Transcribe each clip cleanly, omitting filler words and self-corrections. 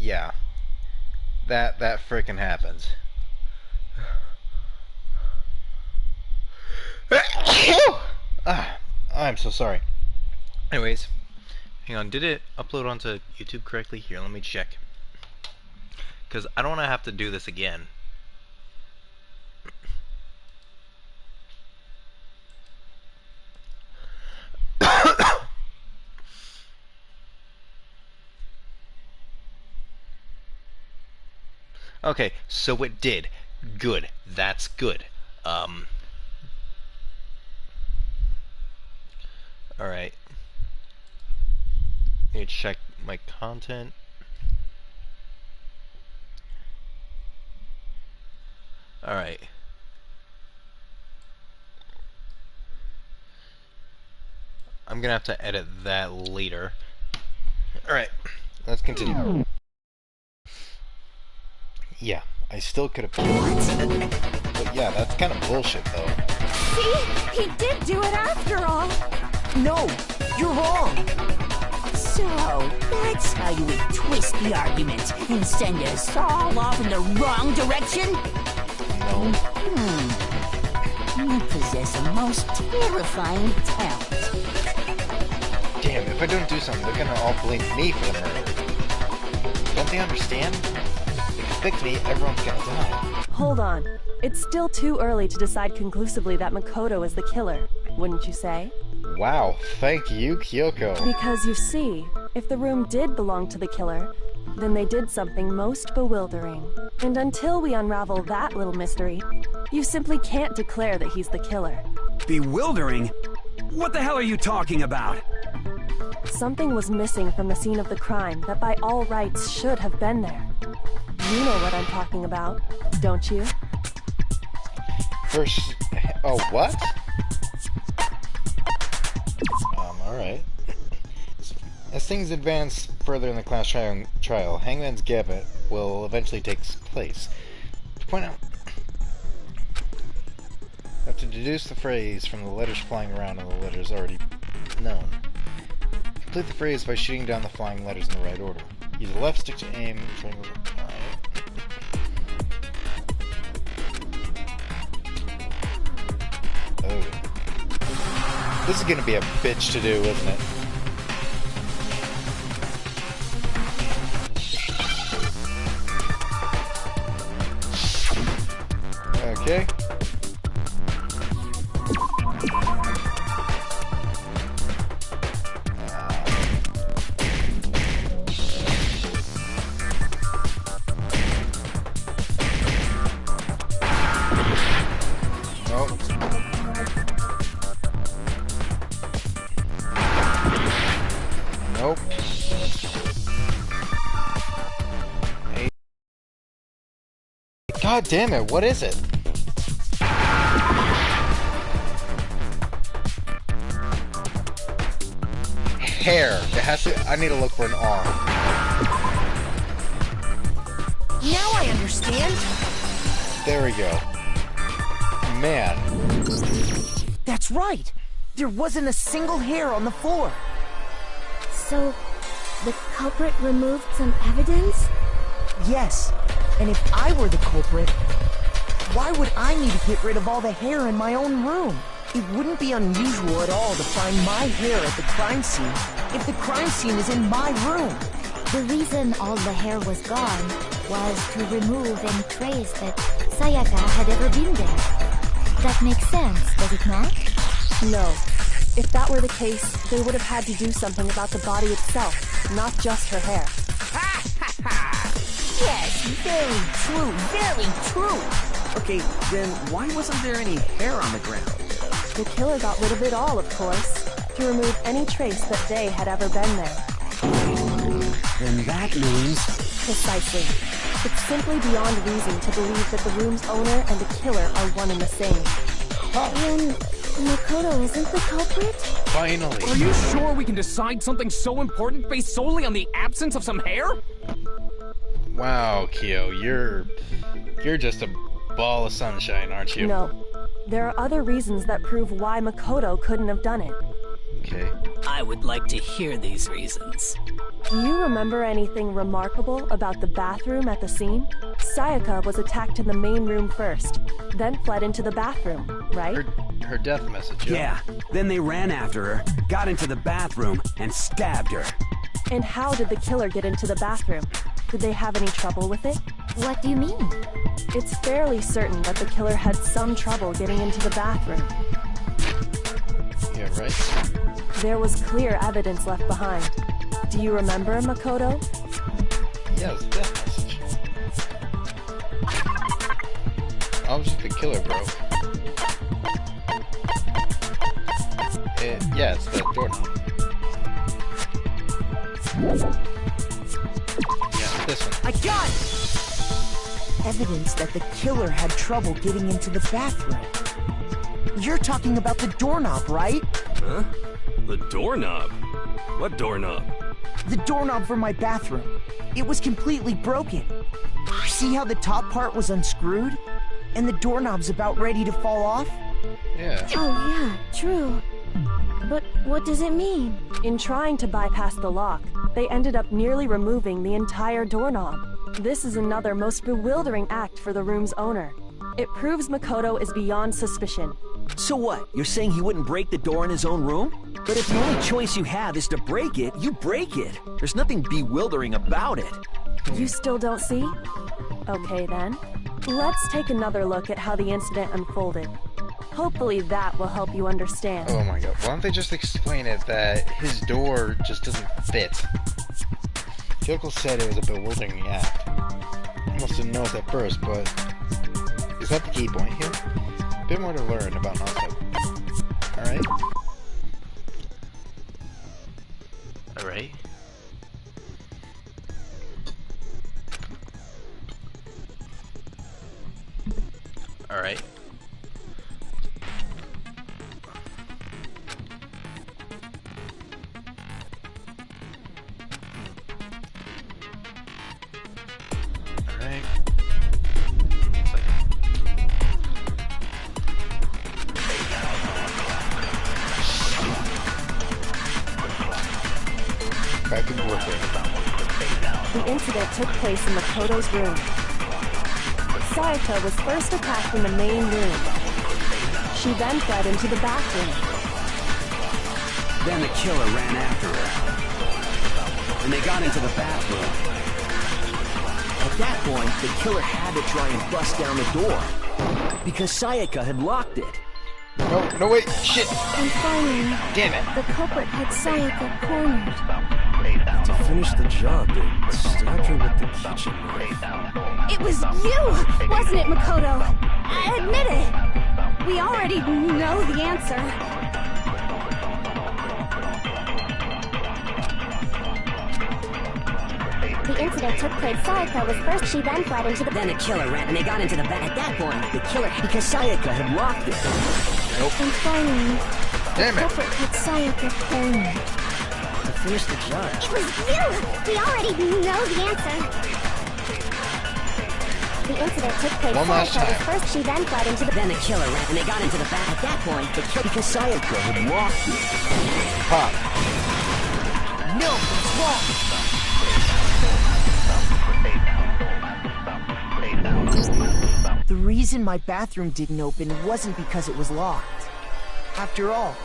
yeah. That frickin' happens. I'm so sorry. Anyways, hang on. Did it upload onto YouTube correctly? Here, let me check. Because I don't want to have to do this again. Okay, so it did. Good. That's good. Alright. Need to check my content. Alright. I'm gonna have to edit that later. Alright, let's continue. Yeah, I still could have... But yeah, that's kind of bullshit, though. See? He did do it after all! No! You're wrong! So, that's how you would twist the argument and send us all off in the wrong direction? No. You possess a most terrifying talent. Damn, if I don't do something, they're gonna all blame me for the murder. Don't they understand? If they convict me, everyone's gonna die. Hold on. It's still too early to decide conclusively that Makoto is the killer, wouldn't you say? Wow, thank you, Kyoko. Because you see, if the room did belong to the killer, then they did something most bewildering. And until we unravel that little mystery, you simply can't declare that he's the killer. Bewildering? What the hell are you talking about? Something was missing from the scene of the crime that by all rights should have been there. You know what I'm talking about, don't you? First... Oh, what? Alright. As things advance further in the class trial, Hangman's Gambit will eventually take place. To point out... You have to deduce the phrase from the letters flying around and the letters already known. Complete the phrase by shooting down the flying letters in the right order. Use the left stick to aim, triangle... Oh. This is gonna be a bitch to do, isn't it? Okay. Nope. Nope. Hey. God damn it, what is it? Hair. It has to... I need to look for an arm. Now I understand! There we go. Man. That's right! There wasn't a single hair on the floor! So, the culprit removed some evidence? Yes, and if I were the culprit, why would I need to get rid of all the hair in my own room? It wouldn't be unusual at all to find my hair at the crime scene if the crime scene is in my room. The reason all the hair was gone was to remove any trace that Sayaka had ever been there. That makes sense, does it not? No. If that were the case, they would have had to do something about the body itself, not just her hair. Ha ha ha! Yes, very true, very true! Okay, then why wasn't there any hair on the ground? The killer got rid of it all, of course, to remove any trace that they had ever been there. Then that means... Precisely. It's simply beyond reason to believe that the room's owner and the killer are one and the same. Then Makoto isn't the culprit? Finally. Are you sure we can decide something so important based solely on the absence of some hair? Wow, Kyo, you're just a ball of sunshine, aren't you? No. There are other reasons that prove why Makoto couldn't have done it. Okay. I would like to hear these reasons. Do you remember anything remarkable about the bathroom at the scene? Sayaka was attacked in the main room first, then fled into the bathroom, right? Her death message, Yeah, then they ran after her, got into the bathroom, and stabbed her. And how did the killer get into the bathroom? Did they have any trouble with it? What do you mean? It's fairly certain that the killer had some trouble getting into the bathroom. Yeah, right. There was clear evidence left behind. Do you remember, Makoto? Yeah, it's a death message. Obviously the killer broke. Yeah, it's the doorknob. Yeah, this one. I got it! Evidence that the killer had trouble getting into the bathroom. You're talking about the doorknob, right? Huh? The doorknob? What doorknob? The doorknob for my bathroom. It was completely broken. See how the top part was unscrewed? And the doorknob's about ready to fall off? Yeah. Oh yeah, true. But what does it mean? In trying to bypass the lock, they ended up nearly removing the entire doorknob. This is another most bewildering act for the room's owner. It proves Makoto is beyond suspicion. So what? You're saying he wouldn't break the door in his own room? But if the only choice you have is to break it, you break it. There's nothing bewildering about it. You still don't see? Okay then. Let's take another look at how the incident unfolded. Hopefully that will help you understand. Oh my god, why don't they just explain it that his door just doesn't fit? Kyoko said it was a bewildering act. I must have noticed at first, but is that the key point here? A bit more to learn about Naso. Alright? Alright. Alright. Alright. Back to work. The incident took place in Makoto's room. Sayaka was first attacked in the main room. She then fled into the bathroom. Then the killer ran after her. And they got into the bathroom. At that point, the killer had to try and bust down the door. Because Sayaka had locked it. No, wait, shit! And finally, Damn it! the culprit had Sayaka cornered. To finish the job, they stabbed her with the kitchen knife. It was you, wasn't it, Makoto? Admit it. We already know the answer. The incident took place. Sayaka was first. She then fled into the. Then the killer ran, and they got into the back. At that point, the killer, Because Sayaka had locked it. And finally, Damn the it! culprit had Sayaka cornered. To finish the job. It was you! We already know the answer. The incident took place. One last Sayaka was time. first. She then fled into the. then the killer ran, and they got into the back. At that point, the killer. Because Sayaka had locked it. Pop. No, it's wrong! The reason my bathroom didn't open wasn't because it was locked. After all,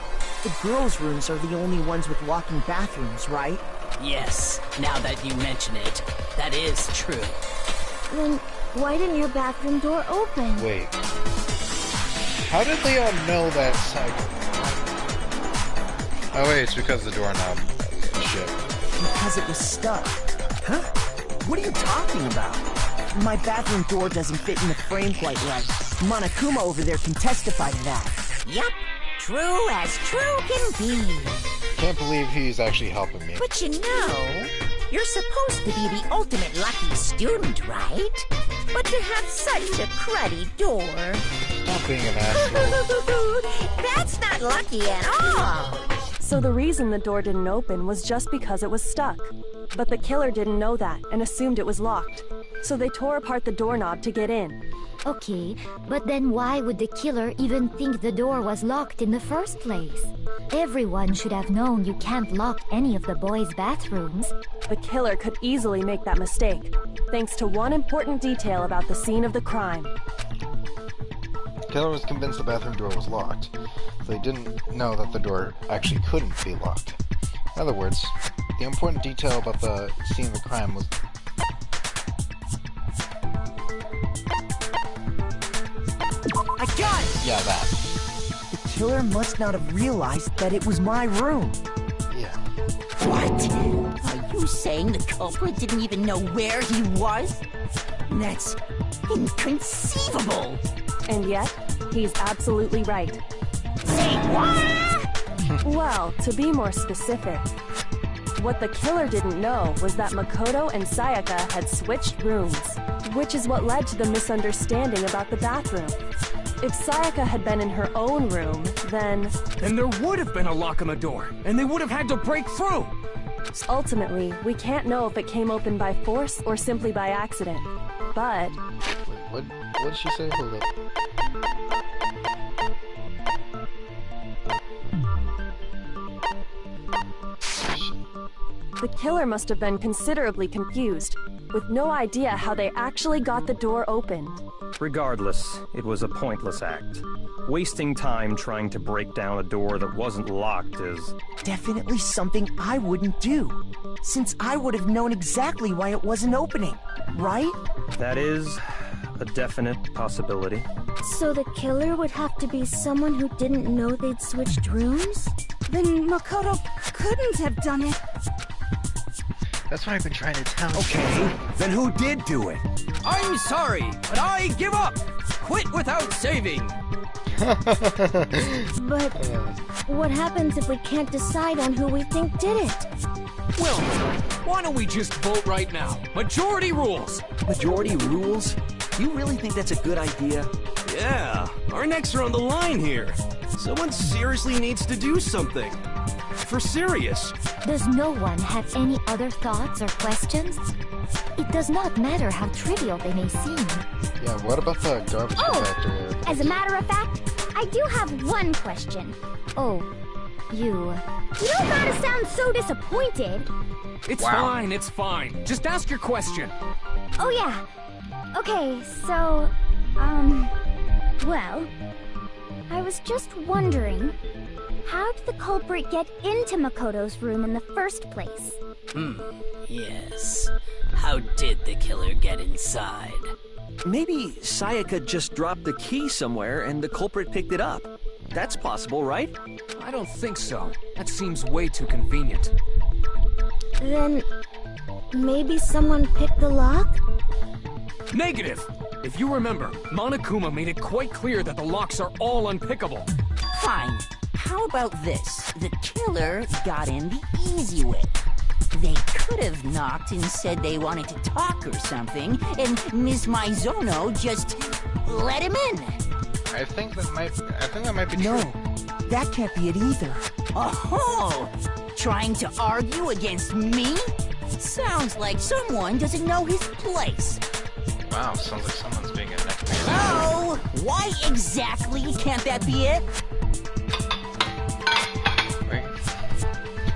the girls' rooms are the only ones with locking bathrooms, right? Yes, now that you mention it, that is true. Then why didn't your bathroom door open? Wait. How did they all know that cycle? Oh wait, it's because the doorknob. Shit. Because it was stuck. Huh? What are you talking about? My bathroom door doesn't fit in the frame quite right. Monokuma over there can testify to that. Yup, true as true can be. Can't believe he's actually helping me. But you know, you're supposed to be the ultimate lucky student, right? But to have such a cruddy door. Not being an asshole. That's not lucky at all. So the reason the door didn't open was just because it was stuck. But the killer didn't know that and assumed it was locked. So they tore apart the doorknob to get in. Okay, but then why would the killer even think the door was locked in the first place? Everyone should have known you can't lock any of the boys' bathrooms. The killer could easily make that mistake, thanks to one important detail about the scene of the crime. The killer was convinced the bathroom door was locked, so he didn't know that the door actually couldn't be locked. In other words, the important detail about the scene of the crime was... I got it! Yeah, that. The killer must not have realized that it was my room. Yeah. What? Are you saying the culprit didn't even know where he was? That's inconceivable. And yet, he's absolutely right. Say what? Well, to be more specific, what the killer didn't know was that Makoto and Sayaka had switched rooms, which is what led to the misunderstanding about the bathroom. If Sayaka had been in her own room, then there would have been a lock on the door, and they would have had to break through. ultimately, we can't know if it came open by force or simply by accident. But What did she say? Hold up. the killer must have been considerably confused, with no idea how they actually got the door opened. Regardless, it was a pointless act. Wasting time trying to break down a door that wasn't locked is... Definitely something I wouldn't do, since I would have known exactly why it wasn't opening, right? That is a definite possibility. So the killer would have to be someone who didn't know they'd switched rooms? Then Makoto couldn't have done it. That's what I've been trying to tell you. Okay, then who did do it? I'm sorry, but I give up. Quit without saving. But what happens if we can't decide on who we think did it? Well, why don't we just vote right now? Majority rules. Majority rules? You really think that's a good idea? Yeah, our necks are on the line here. Someone seriously needs to do something. For serious. Does no one have any other thoughts or questions? It does not matter how trivial they may seem. Yeah, what about the garbage compactor? As a matter of fact, I do have one question. Oh, you... You don't gotta sound so disappointed. It's fine, it's fine. Just ask your question. Oh yeah. Okay, so, well, I was just wondering, how did the culprit get into Makoto's room in the first place? Yes. How did the killer get inside? Maybe Sayaka just dropped the key somewhere and the culprit picked it up. That's possible, right? I don't think so. That seems way too convenient. Then... maybe someone picked the lock? Negative! If you remember, Monokuma made it quite clear that the locks are all unpickable. Fine. How about this? The killer got in the easy way. They could have knocked and said they wanted to talk or something, and Miss Maizono just let him in. I think that might be No, true. that can't be it either. Oh, trying to argue against me? Sounds like someone doesn't know his place. Wow, sounds like someone's being a neck. Oh, why exactly can't that be it? Wait.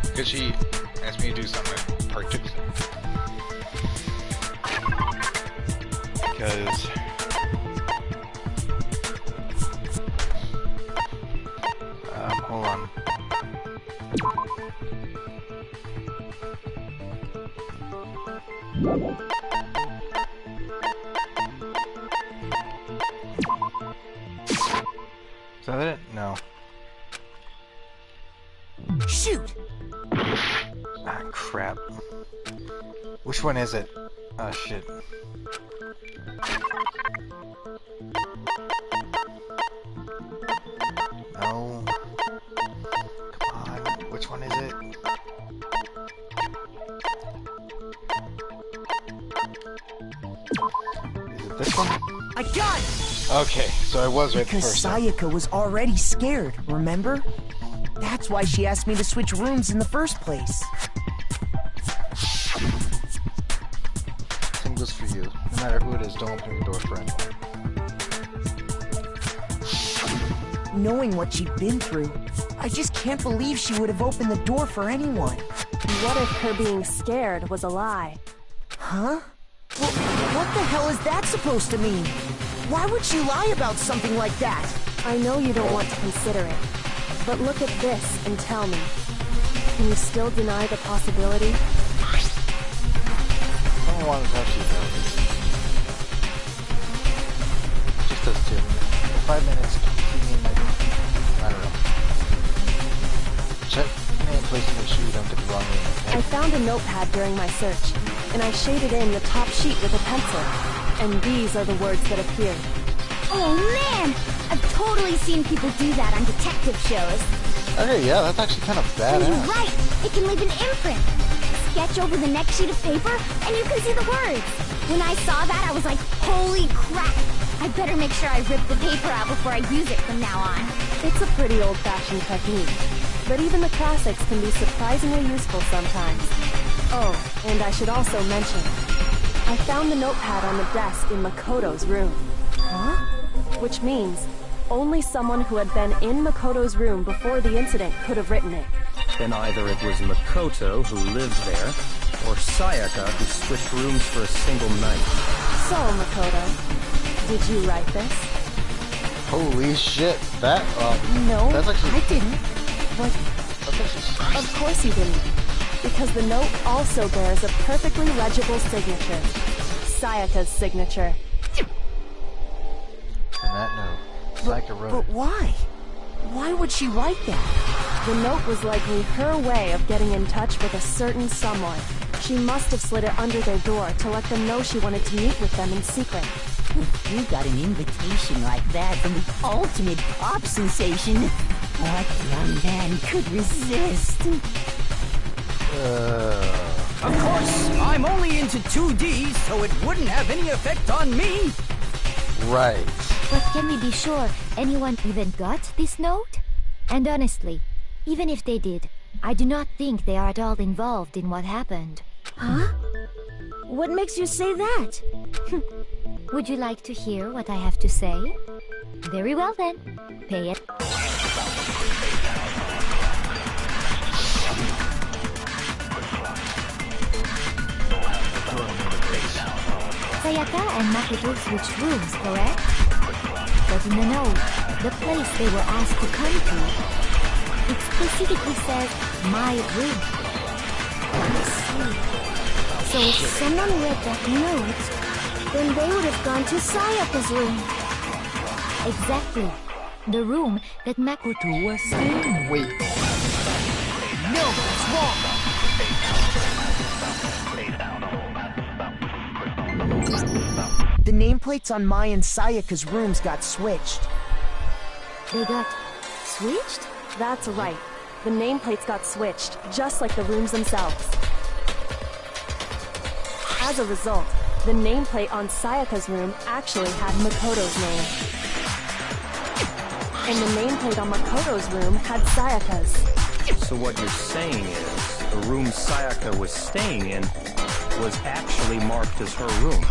Because she asked me to do something particular. Because... hold on. Is that it? No. Shoot! Ah, crap. Which one is it? Ah, shit. No. Come on, which one is it? Is it this one? I got it! Okay, so I was right the Because first time. Sayaka was already scared, remember? That's why she asked me to switch rooms in the first place. Same goes for you. No matter who it is, don't open the door for anyone. Knowing what she'd been through, I just can't believe she would have opened the door for anyone. What if her being scared was a lie? Huh? Well, what the hell is that supposed to mean? Why would she lie about something like that? I know you don't want to consider it, but look at this and tell me. Can you still deny the possibility? I don't want to touch you about this. Just us two. For 5 minutes, keep me in my room. I don't know. Check the name place to make sure you don't get the wrong name, okay? I found a notepad during my search, and I shaded in the top sheet with a pencil. And these are the words that appeared. Oh man! I've totally seen people do that on detective shows. Okay, yeah, that's actually kind of And badass. you're right! It can leave an imprint! Sketch over the next sheet of paper, and you can see the words! When I saw that, I was like, holy crap! I better make sure I rip the paper out before I use it from now on. It's a pretty old-fashioned technique, but even the classics can be surprisingly useful sometimes. Oh, and I should also mention, I found the notepad on the desk in Makoto's room. Huh? Which means only someone who had been in Makoto's room before the incident could have written it. Then either it was Makoto who lived there, or Sayaka who switched rooms for a single night. So, Makoto, did you write this? Holy shit, that, No, that's actually, I didn't. But that's actually of course you didn't. Because the note also bears a perfectly legible signature. Sayaka's signature. And that note, Sayaka wrote But it. why? Why would she write that? The note was likely her way of getting in touch with a certain someone. She must have slid it under their door to let them know she wanted to meet with them in secret. You got an invitation like that from the ultimate pop sensation. What young man could resist? Of course, I'm only into 2D, so it wouldn't have any effect on me. Right. But can we be sure anyone even got this note? And honestly, even if they did, I do not think they are at all involved in what happened. Huh? What makes you say that? Would you like to hear what I have to say? Very well then. Pay it. Sayaka and Makoto switched rooms, correct? But in the note, the place they were asked to come to, it specifically says, my room. I see. So if someone read that note, then they would have gone to Sayaka's room. Exactly. The room that Makoto was in. Wait. No, it's wrong! The nameplates on Mai and Sayaka's rooms got switched. They got switched? That's right. The nameplates got switched, just like the rooms themselves. As a result, the nameplate on Sayaka's room actually had Makoto's name. And the nameplate on Makoto's room had Sayaka's. So what you're saying is, the room Sayaka was staying in was actually marked as her room.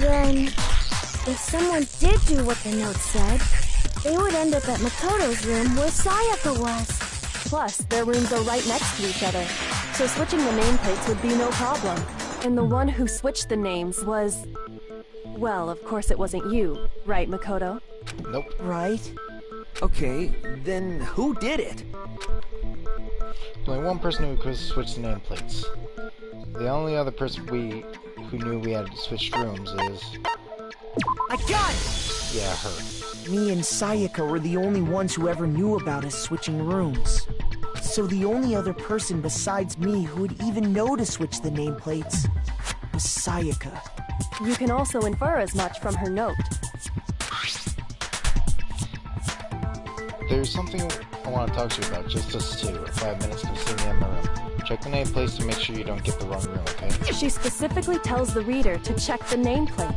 Then, if someone did do what the note said, they would end up at Makoto's room where Sayaka was. Plus, their rooms are right next to each other, so switching the nameplates would be no problem. And the one who switched the names was... Well, of course it wasn't you, right, Makoto? Nope. Right? Okay, then who did it? There's only one person who could switch the nameplates. The only other person who knew we had switched rooms is... I got it! Yeah, her. Me and Sayaka were the only ones who ever knew about us switching rooms. So the only other person besides me who would even know to switch the nameplates was Sayaka. You can also infer as much from her note. There's something I want to talk to you about, just us two. 5 minutes can see me in my room. Check the nameplates to make sure you don't get the wrong room, okay? She specifically tells the reader to check the nameplate.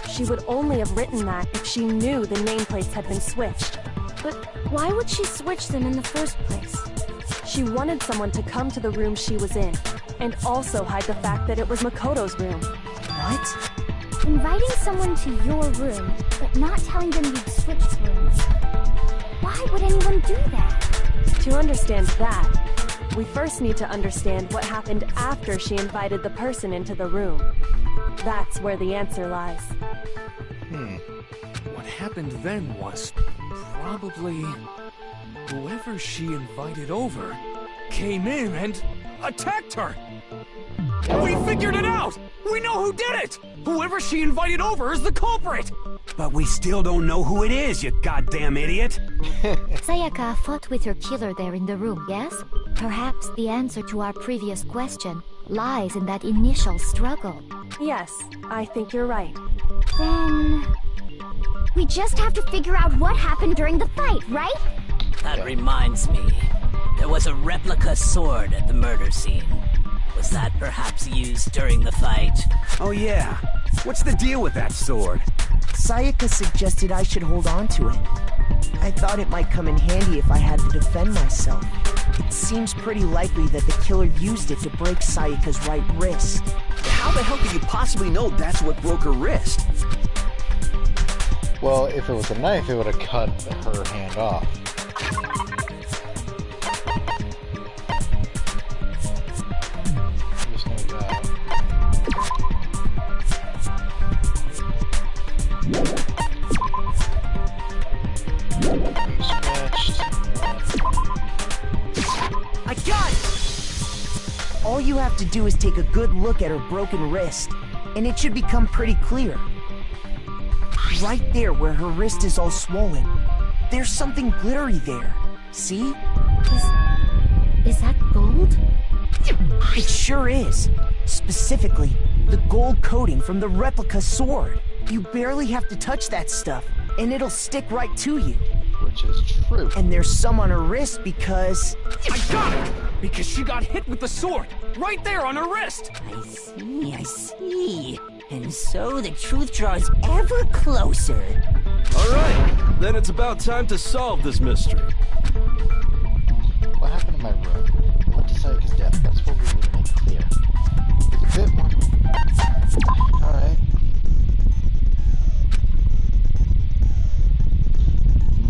She would only have written that if she knew the nameplates had been switched. But why would she switch them in the first place? She wanted someone to come to the room she was in, and also hide the fact that it was Makoto's room. What? Inviting someone to your room, but not telling them you've switched rooms. Why would anyone do that? To understand that, we first need to understand what happened after she invited the person into the room. That's where the answer lies. What happened then was probably whoever she invited over came in and attacked her. We figured it out! We know who did it! Whoever she invited over is the culprit! But we still don't know who it is, you goddamn idiot! Sayaka fought with her killer there in the room, yes? Perhaps the answer to our previous question lies in that initial struggle. Yes, I think you're right. Then... we just have to figure out what happened during the fight, right? That reminds me. There was a replica sword at the murder scene. Was that perhaps used during the fight? Oh yeah. What's the deal with that sword? Sayaka suggested I should hold on to it. I thought it might come in handy if I had to defend myself. It seems pretty likely that the killer used it to break Sayaka's right wrist. How the hell could you possibly know that's what broke her wrist? Well, if it was a knife, it would have cut her hand off. Just know that. Scratched. I got it! All you have to do is take a good look at her broken wrist, and it should become pretty clear. Right there where her wrist is all swollen, there's something glittery there. See? Is that gold? It sure is. Specifically, the gold coating from the replica sword. You barely have to touch that stuff, and it'll stick right to you. Which is true. And there's some on her wrist because... I got it! Because she got hit with the sword! Right there on her wrist! I see. And so the truth draws ever closer. Alright, then it's about time to solve this mystery. What happened in my room? What led to Sayaka's death? That's what we need to make clear. It's a bit more... Alright.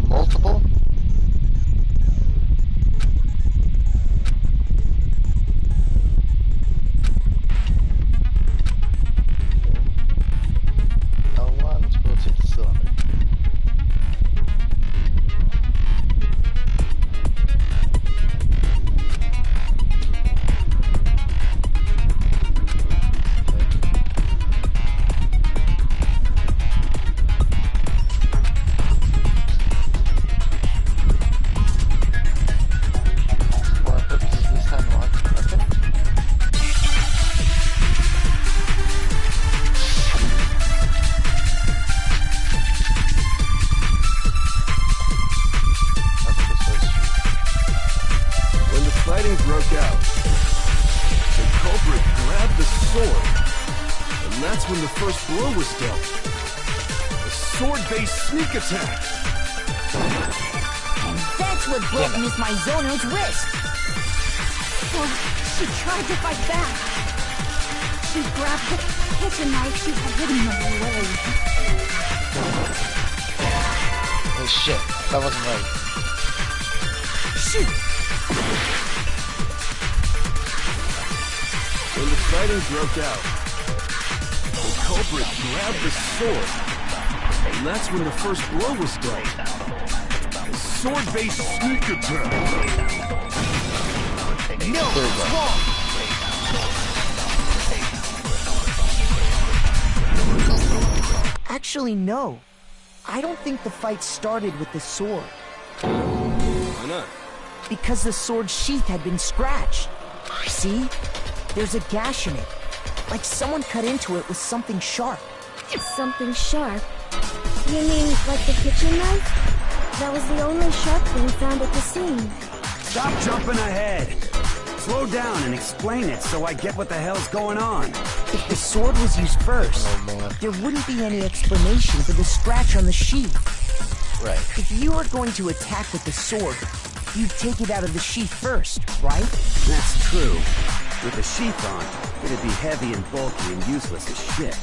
Multiple? L1, let's rotate the cylinder. For our purposes this time, lock. Okay. When the fighting broke out, the culprit grabbed the sword, and that's when the first blow was dealt. A sword-based sneak attack. And that's what broke Miss Maizono's wrist. Oh, she tried to fight back. She grabbed the kitchen knife she had hidden away. Oh shit, that wasn't right. Shoot! When the fighting broke out, the culprit grabbed the sword, and that's when the first blow was dealt. A sword-based sneak attack. No, There we it's go. wrong! Actually, no. I don't think the fight started with the sword. Why not? Because the sword sheath had been scratched. See? There's a gash in it. Like someone cut into it with something sharp. Something sharp? You mean like the kitchen knife? That was the only sharp thing found at the scene. Stop jumping ahead! Slow down and explain it so I get what the hell's going on. If the sword was used first, Oh man. there wouldn't be any explanation for the scratch on the sheath. Right. If you were going to attack with the sword, you'd take it out of the sheath first, right? That's true. With the sheath on, it'd be heavy and bulky and useless as shit.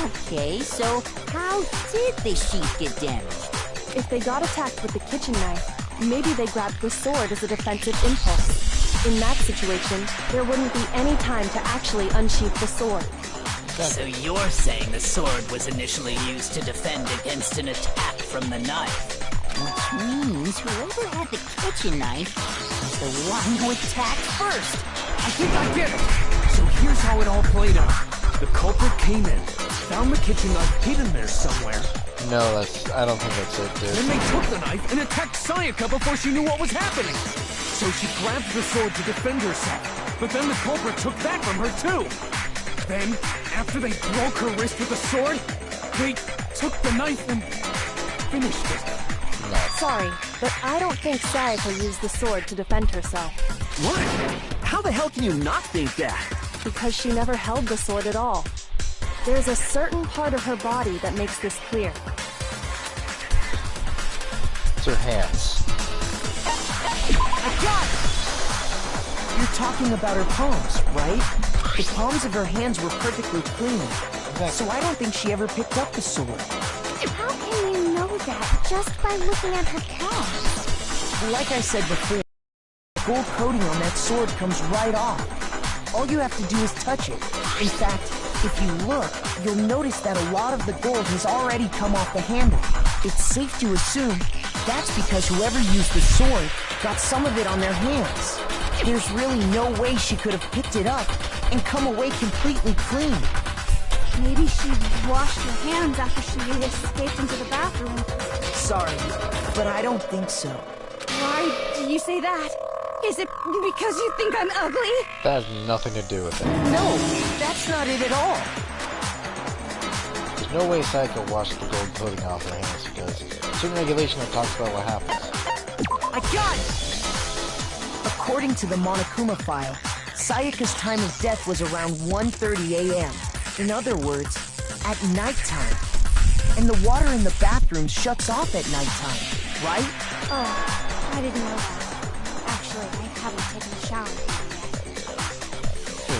Okay, so how did the sheath get damaged? If they got attacked with the kitchen knife, Maybe they grabbed the sword as a defensive impulse. In that situation, there wouldn't be any time to actually unsheath the sword. So you're saying the sword was initially used to defend against an attack from the knife? Which means whoever had the kitchen knife was the one who attacked first. I think I get it. So here's how it all played out. The culprit came in, found the kitchen knife hidden there somewhere. No, I don't think that's it, dude. Then they took the knife and attacked Sayaka before she knew what was happening. So she grabbed the sword to defend herself. But then the culprit took that from her too. Then, after they broke her wrist with the sword, they took the knife and finished it. No. Sorry, but I don't think Sayaka used the sword to defend herself. What? How the hell can you not think that? Because she never held the sword at all. There's a certain part of her body that makes this clear. It's her hands. I got it! You're talking about her palms, right? The palms of her hands were perfectly clean. Exactly. So I don't think she ever picked up the sword. How can you know that just by looking at her palms? Like I said before, the gold coating on that sword comes right off. All you have to do is touch it. In fact, if you look, you'll notice that a lot of the gold has already come off the handle. It's safe to assume that's because whoever used the sword got some of it on their hands. There's really no way she could have picked it up and come away completely clean. Maybe she washed her hands after she escaped into the bathroom. Sorry, but I don't think so. Why do you say that? Is it because you think I'm ugly? That has nothing to do with it. No, that's not it at all. There's no way Sayaka washed the gold coating off her hands because there's certain regulation that talks about what happens. I got it! According to the Monokuma file, Sayaka's time of death was around 1:30 a.m. In other words, at nighttime. And the water in the bathroom shuts off at nighttime, right? Oh, I didn't know that. Actually, I haven't taken a shower yet.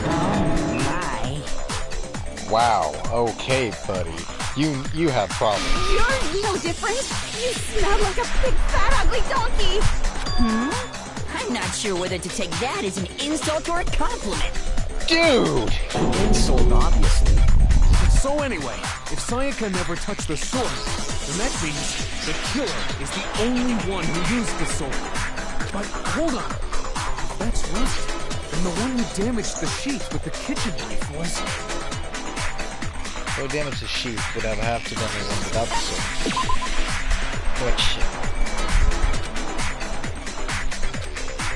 Oh my. Wow. Okay, buddy. You have problems. You're no different. You smell like a big fat ugly donkey. I'm not sure whether to take that as an insult or a compliment. Dude! Insult, obviously. So anyway, if Sayaka never touched the sword, then that means the killer is the only one who used the sword. But hold on. If that's right, then the one who damaged the sheath with the kitchen knife was... So damage the sheath would have to been the one without the sword. What shit?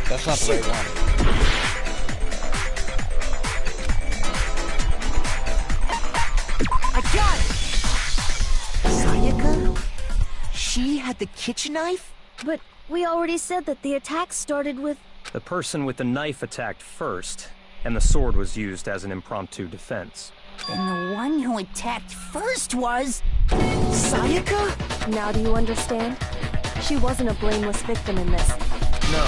That's not the right one. I got it! Sayaka? She had the kitchen knife? But we already said that the attack started with... The person with the knife attacked first, and the sword was used as an impromptu defense. Then the one who attacked first was... Sayaka? Now do you understand? She wasn't a blameless victim in this. No,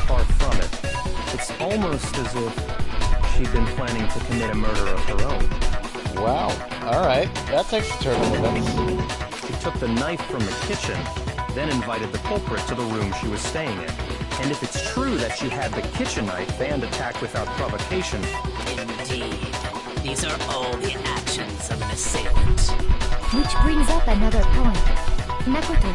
far from it. It's almost as if she'd been planning to commit a murder of her own. Wow. Alright. That takes a turn of events. She took the knife from the kitchen, then invited the culprit to the room she was staying in. And if it's true that she had the kitchen knife and attacked without provocation... Indeed. These are all the actions of an assailant. Which brings up another point. Makoto,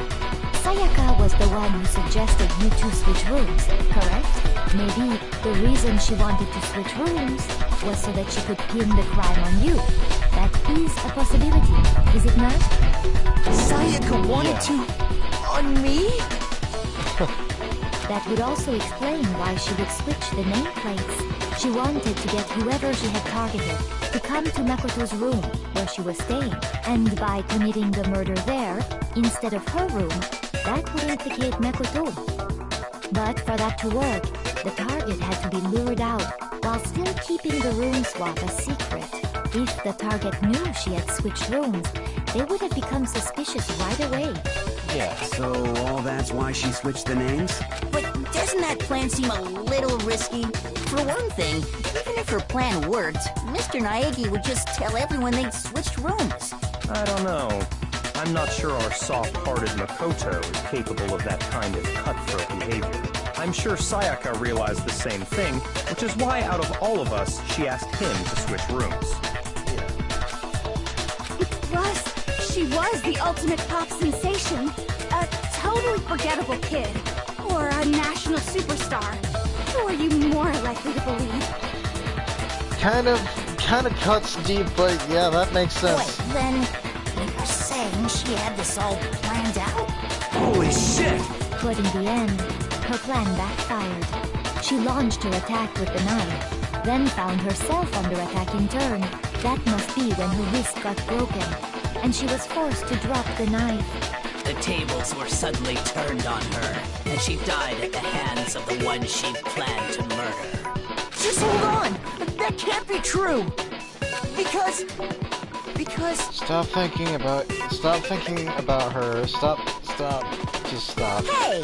Sayaka was the one who suggested you two switch rooms, correct? Maybe the reason she wanted to switch rooms was so that she could pin the crime on you. That is a possibility, is it not? Sayaka wanted to... on me? That would also explain why she would switch the nameplates. She wanted to get whoever she had targeted to come to Makoto's room where she was staying. And by committing the murder there, instead of her room, that would implicate Makoto. But for that to work, the target had to be lured out while still keeping the room swap a secret. If the target knew she had switched rooms, they would have become suspicious right away. Yeah. So all that's why she switched the names? But doesn't that plan seem a little risky? For one thing, even if her plan worked, Mr. Naegi would just tell everyone they'd switched rooms. I don't know. I'm not sure our soft-hearted Makoto is capable of that kind of cutthroat behavior. I'm sure Sayaka realized the same thing, which is why out of all of us, she asked him to switch rooms. She was the ultimate pop sensation. A totally forgettable kid. Or a national superstar. Who are you more likely to believe? Kind of cuts deep, but yeah, that makes sense. Wait, then you're saying she had this all planned out? Holy shit! But in the end, her plan backfired. She launched her attack with the knife, then found herself under attack in turn. That must be when her wrist got broken, and she was forced to drop the knife. The tables were suddenly turned on her, and she died at the hands of the one she planned to murder. Just hold on! That can't be true! Because... Stop thinking about her. Just stop. Hey!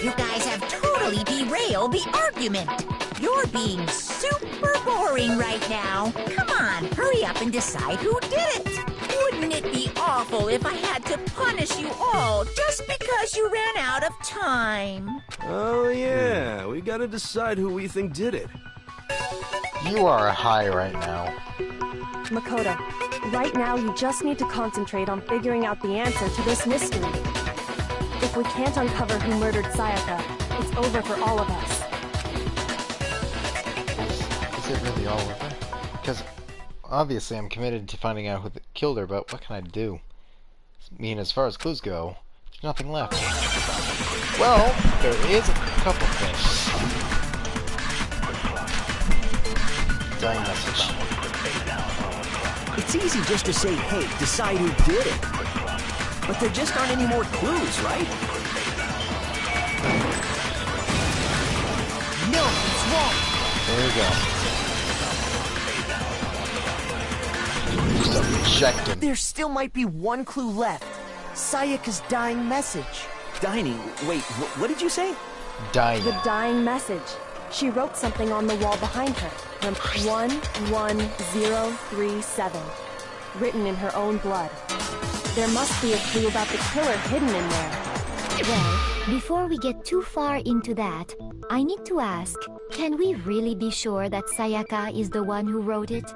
You guys have totally derailed the argument. You're being super boring right now. Come on, hurry up and decide who did it. Wouldn't it be awful if I had to punish you all just because you ran out of time? Oh yeah, we gotta decide who we think did it. You are high right now. Makoto, right now you just need to concentrate on figuring out the answer to this mystery. If we can't uncover who murdered Sayaka, it's over for all of us. Is it really all over? Because obviously I'm committed to finding out who killed her, but what can I do? I mean, as far as clues go, there's nothing left. Well, there is a couple things. Dying message. It's easy just to say, hey, decide who did it. But there just aren't any more clues, right? No, it's wrong! There you go. Just a rejected. There still might be one clue left. Sayaka's dying message. Dining? Wait, what did you say? Dying. The dying message. She wrote something on the wall behind her. 11037. Written in her own blood. There must be a clue about the killer hidden in there. Well, before we get too far into that, I need to ask, can we really be sure that Sayaka is the one who wrote it?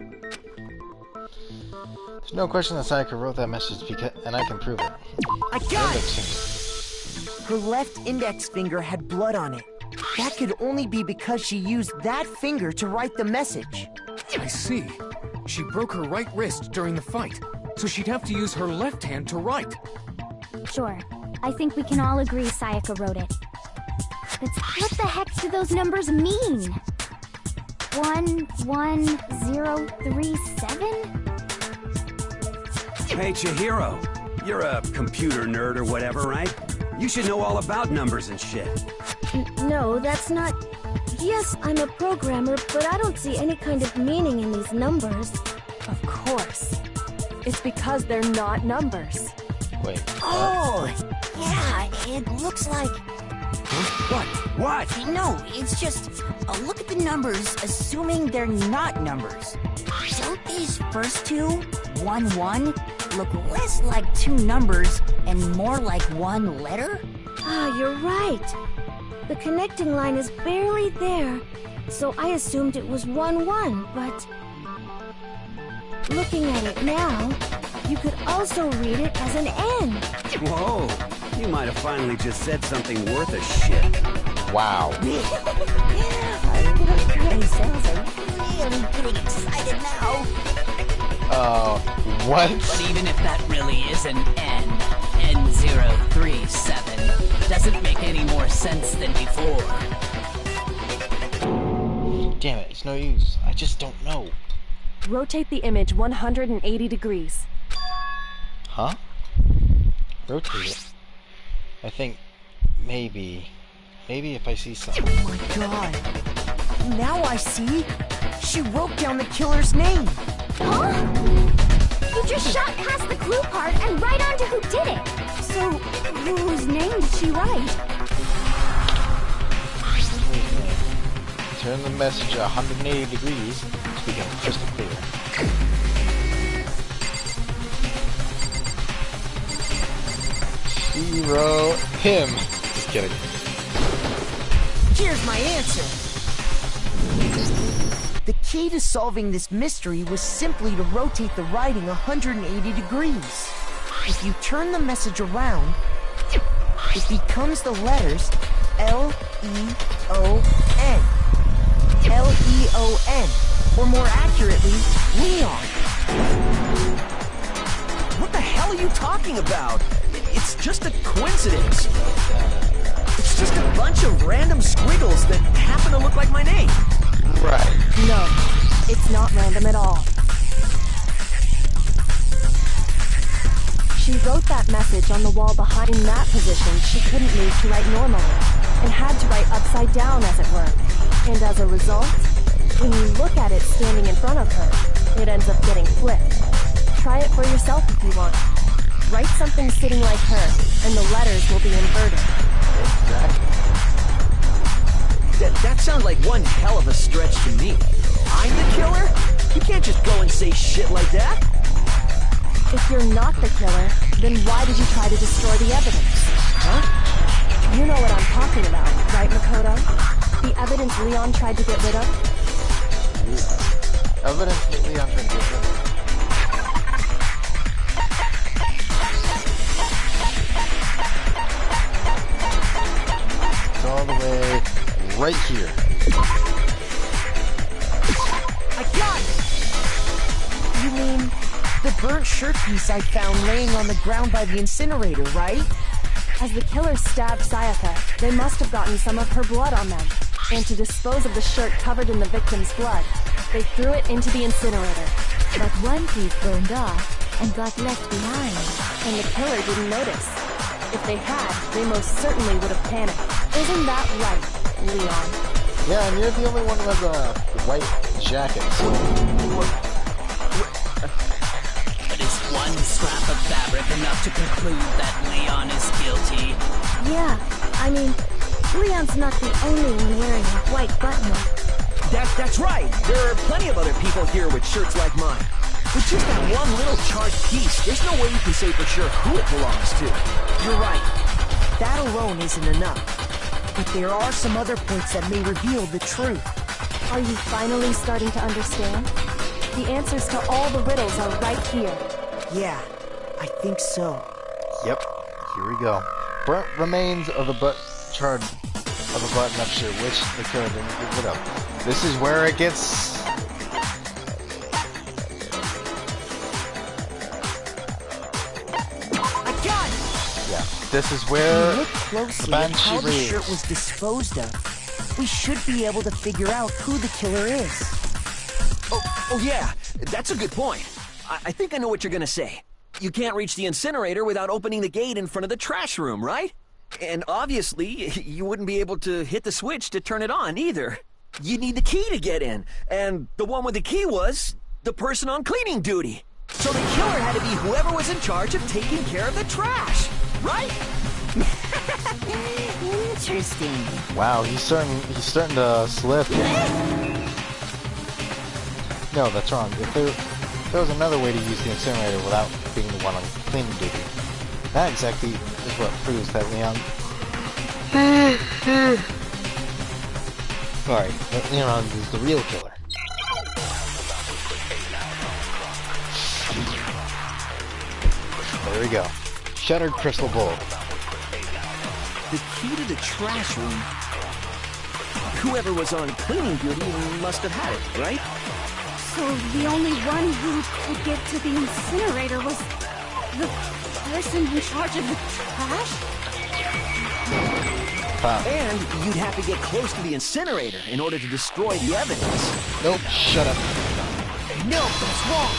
There's no question that Sayaka wrote that message, and I can prove it. I got it! Her left index finger had blood on it. That could only be because she used that finger to write the message. I see. She broke her right wrist during the fight, so she'd have to use her left hand to write. Sure. I think we can all agree Sayaka wrote it. But what the heck do those numbers mean? 11037? Hey, Chihiro. You're a computer nerd or whatever, right? You should know all about numbers and shit. No, that's not... Yes, I'm a programmer, but I don't see any kind of meaning in these numbers. Of course. It's because they're not numbers. Wait. Oh, yeah, it looks like... What? What? No, it's just a look at the numbers, assuming they're not numbers. Don't these first two, 1-1, look less like two numbers and more like one letter? Ah, you're right. The connecting line is barely there, so I assumed it was 1-1, but... Looking at it now, you could also read it as an N. Whoa, you might have finally just said something worth a shit. Wow. Sounds are really getting excited now. What? But even if that really is an N037, doesn't make any more sense than before. Damn it, it's no use. I just don't know. Rotate the image 180 degrees. Huh? Rotate it. I think maybe if I see something. Oh my god. Now I see. She wrote down the killer's name. Huh? You just shot past the clue part and right onto who did it. So, whose name did she write? Turn the message 180 degrees to become crystal clear. hero, him. Just kidding. Here's my answer. The key to solving this mystery was simply to rotate the writing 180 degrees. If you turn the message around, it becomes the letters L-E-O-N. L-E-O-N. Or more accurately, Leon. What the hell are you talking about? It's just a coincidence. It's just a bunch of random squiggles that happen to look like my name. Right. No, it's not random at all. She wrote that message on the wall behind that position she couldn't move to write normally, and had to write upside down, as it were. And as a result, when you look at it standing in front of her, it ends up getting flipped. Try it for yourself if you want. Write something sitting like her, and the letters will be inverted. Exactly. That sounds like one hell of a stretch to me. I'm the killer? You can't just go and say shit like that. If you're not the killer, then why did you try to destroy the evidence? Huh? You know what I'm talking about, right, Makoto? The evidence Leon tried to get rid of? Evidence that Leon tried to get rid of. It's all the way right here. I got it! You mean the burnt shirt piece I found laying on the ground by the incinerator, right? As the killer stabbed Sayaka, they must have gotten some of her blood on them. And to dispose of the shirt covered in the victim's blood, they threw it into the incinerator. But one piece burned off and got left behind. And the killer didn't notice. If they had, they most certainly would have panicked. Isn't that right, Leon? Yeah, and you're the only one who has a white jacket, so... But is one scrap of fabric enough to conclude that Leon is guilty? Yeah, I mean, Leon's not the only one wearing a white button-up. That's right. There are plenty of other people here with shirts like mine. With just that one little charred piece, there's no way you can say for sure who it belongs to. You're right. That alone isn't enough. But there are some other points that may reveal the truth. Are you finally starting to understand? The answers to all the riddles are right here. Yeah, I think so. Yep, here we go. Burnt remains of the charred of a button-up shirt, which the killer didn't get rid of. This is where it gets... I got it! Yeah, this is where Look the closely at Banshee how the reads. shirt was disposed of. We should be able to figure out who the killer is. Oh yeah, that's a good point. I think I know what you're gonna say. You can't reach the incinerator without opening the gate in front of the trash room, right? And obviously, you wouldn't be able to hit the switch to turn it on either. You need the key to get in, and the one with the key was the person on cleaning duty. So the killer had to be whoever was in charge of taking care of the trash, right? Interesting. Wow, he's starting to slip. No, that's wrong. If there was another way to use the incinerator without being the one on cleaning duty, that exactly is what proves that Leon... Alright, that Leon is the real killer. There we go. Shattered crystal bulb. The key to the trash room. Whoever was on cleaning duty must have had it, right? So the only one who could get to the incinerator was the person in charge of the trash? And you'd have to get close to the incinerator in order to destroy the evidence. Nope, shut up. No, that's wrong.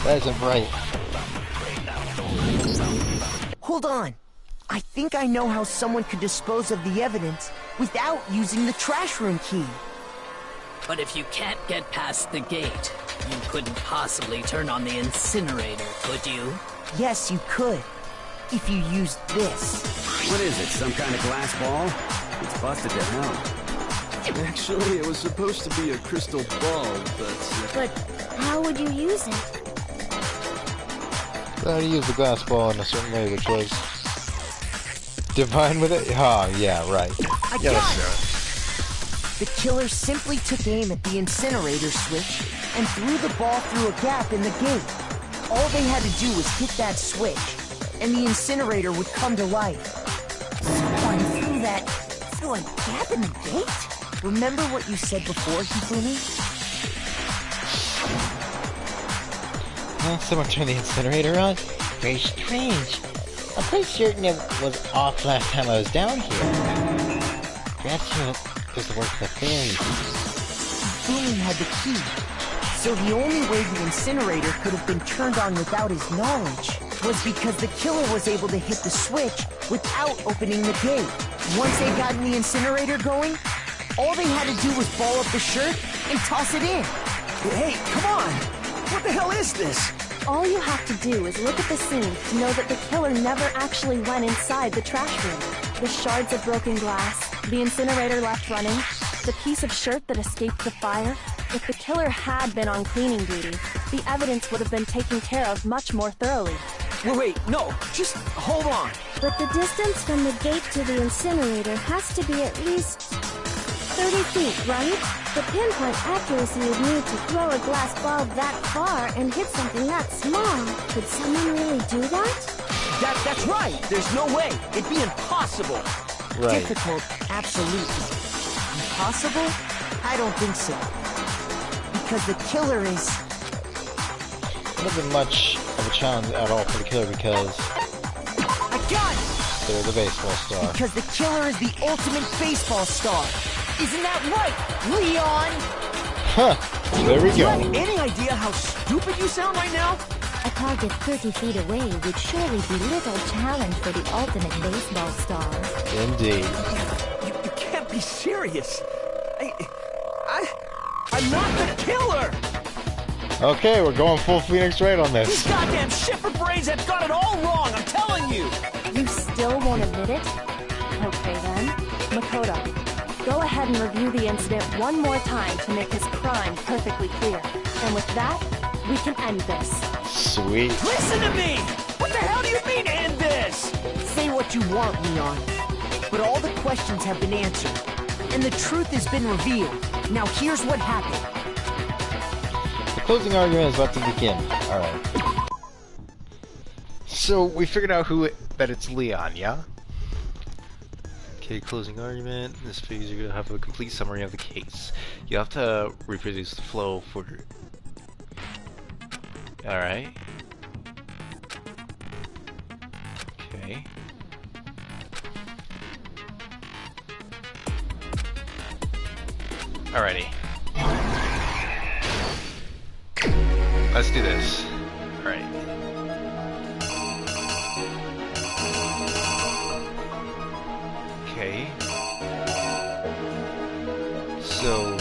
That isn't right. Hold on. I think I know how someone could dispose of the evidence without using the trash room key. But if you can't get past the gate, you couldn't possibly turn on the incinerator, could you? Yes, you could. If you used this. What is it, some kind of glass ball? It's busted to hell. Actually, it was supposed to be a crystal ball, but... But how would you use it? How to use the glass ball in a certain way, which was divine with it? Oh, yeah, right. I Yeah, got let's it! The killer simply took aim at the incinerator switch and threw the ball through a gap in the gate. All they had to do was hit that switch, and the incinerator would come to life. Someone threw a gap in the gate? Remember what you said before, Hifumi? Well, someone turned the incinerator on? Very strange. I'm pretty certain it was off last time I was down here. Perhaps it was the work of the fairies. Hifumi had the key, so the only way the incinerator could have been turned on without his knowledge was because the killer was able to hit the switch without opening the gate. Once they got the incinerator going, all they had to do was ball up the shirt and toss it in. Hey, come on! What the hell is this? All you have to do is look at the scene to know that the killer never actually went inside the trash room. The shards of broken glass, the incinerator left running, the piece of shirt that escaped the fire. If the killer had been on cleaning duty, the evidence would have been taken care of much more thoroughly. Wait, no, just hold on. But the distance from the gate to the incinerator has to be at least 30 feet, right? The pinpoint accuracy you'd need to throw a glass ball that far and hit something that small. Could someone really do that? That's right. There's no way. It'd be impossible. Right. Difficult, absolutely. Impossible? I don't think so. Because the killer is... It wasn't much of a challenge at all for the killer because I got it! they're the baseball star. Because the killer is the ultimate baseball star. Isn't that right, Leon? Huh, there we Do you go. have any idea how stupid you sound right now? A target 30 feet away would surely be little challenge for the ultimate baseball star. Indeed. You can't be serious. I'm not the killer! Okay, we're going full Phoenix Wright on These this. goddamn shifter brains have got it all wrong, I'm telling you! You still won't admit it? Okay then. Makoto, go ahead and review the incident one more time to make his crime perfectly clear. And with that, we can end this. Sweet. Listen to me! What the hell do you mean, end this? Say what you want, Leon. But all the questions have been answered. And the truth has been revealed. Now here's what happened. The closing argument is about to begin. Alright. So, we figured out that it's Leon, yeah? Okay, closing argument. This phase you're gonna have a complete summary of the case. You have to reproduce the flow for... Alright. Okay. Alrighty. Let's do this. Alright. Okay. So...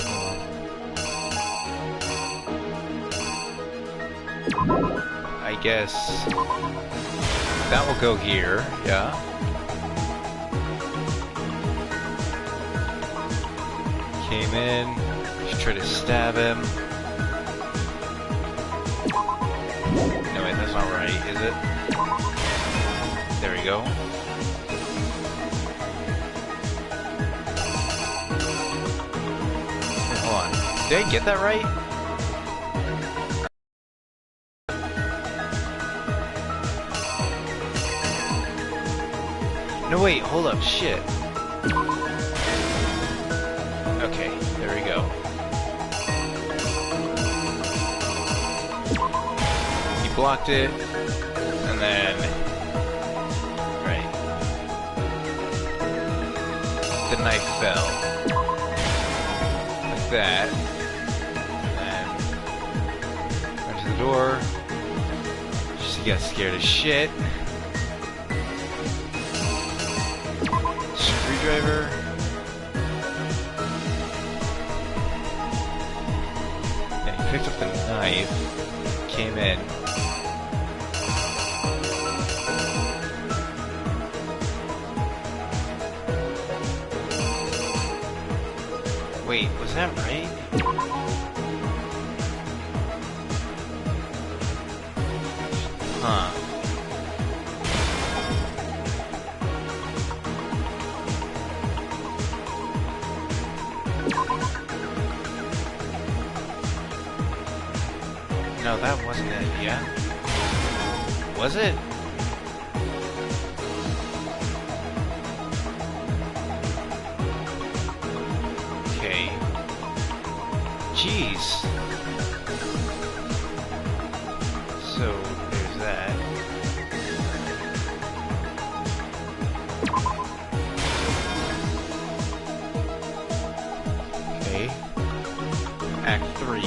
I guess... that will go here, yeah? Came in, she tried to stab him. No wait, that's not right, is it? There we go. Wait, hold on. Did I get that right? No wait, hold up, shit. Okay, there we go. He blocked it, and then... right. The knife fell. Like that. And then... went to the door. She got scared as shit. Screwdriver. Picked up the knife, came in. Wait, was that right? Huh. that wasn't it, yeah? Was it? Okay. Jeez. So, there's that. Okay. Act 3.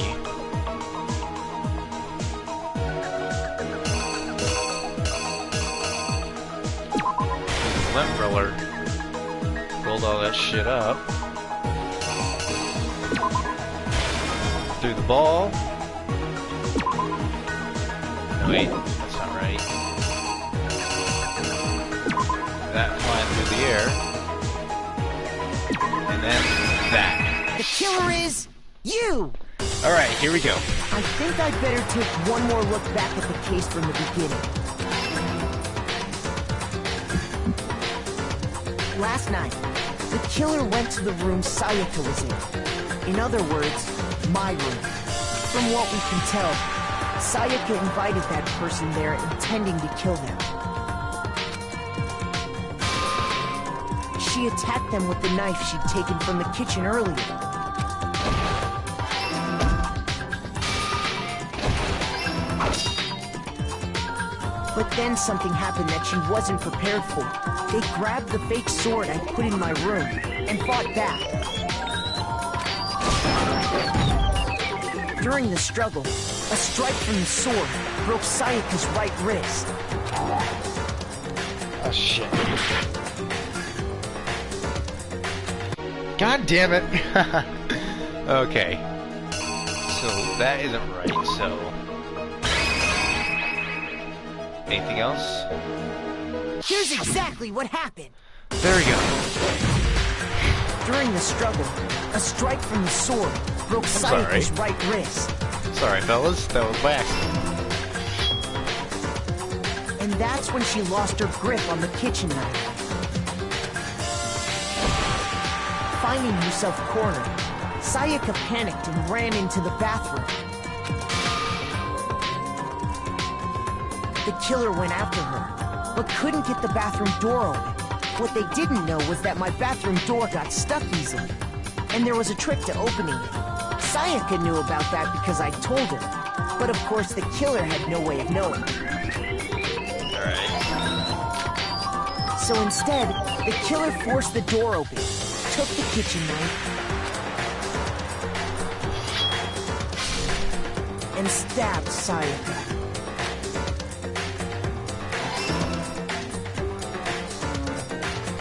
Lint roller. Rolled all that shit up. Through the ball. No, wait, that's not right. That flying through the air. And then that. The killer is you! Alright, here we go. I think I'd better take one more look back at the case from the beginning. Last night, the killer went to the room Sayaka was in. In other words, my room. From what we can tell, Sayaka invited that person there intending to kill them. She attacked them with the knife she'd taken from the kitchen earlier. But then something happened that she wasn't prepared for. They grabbed the fake sword I put in my room and fought back. During the struggle, a strike from the sword broke Sayaka's right wrist. Oh shit. God damn it! Okay. So that isn't right, so... Anything else? Here's exactly what happened. There we go. During the struggle, a strike from the sword broke Sayaka's right wrist. Sorry, fellas. That was by accident. And that's when she lost her grip on the kitchen knife. Finding herself cornered, Sayaka panicked and ran into the bathroom. The killer went after her, but couldn't get the bathroom door open. What they didn't know was that my bathroom door got stuck easily, and there was a trick to opening it. Sayaka knew about that because I told her, but of course the killer had no way of knowing. Alright. So instead, the killer forced the door open, took the kitchen knife, and stabbed Sayaka.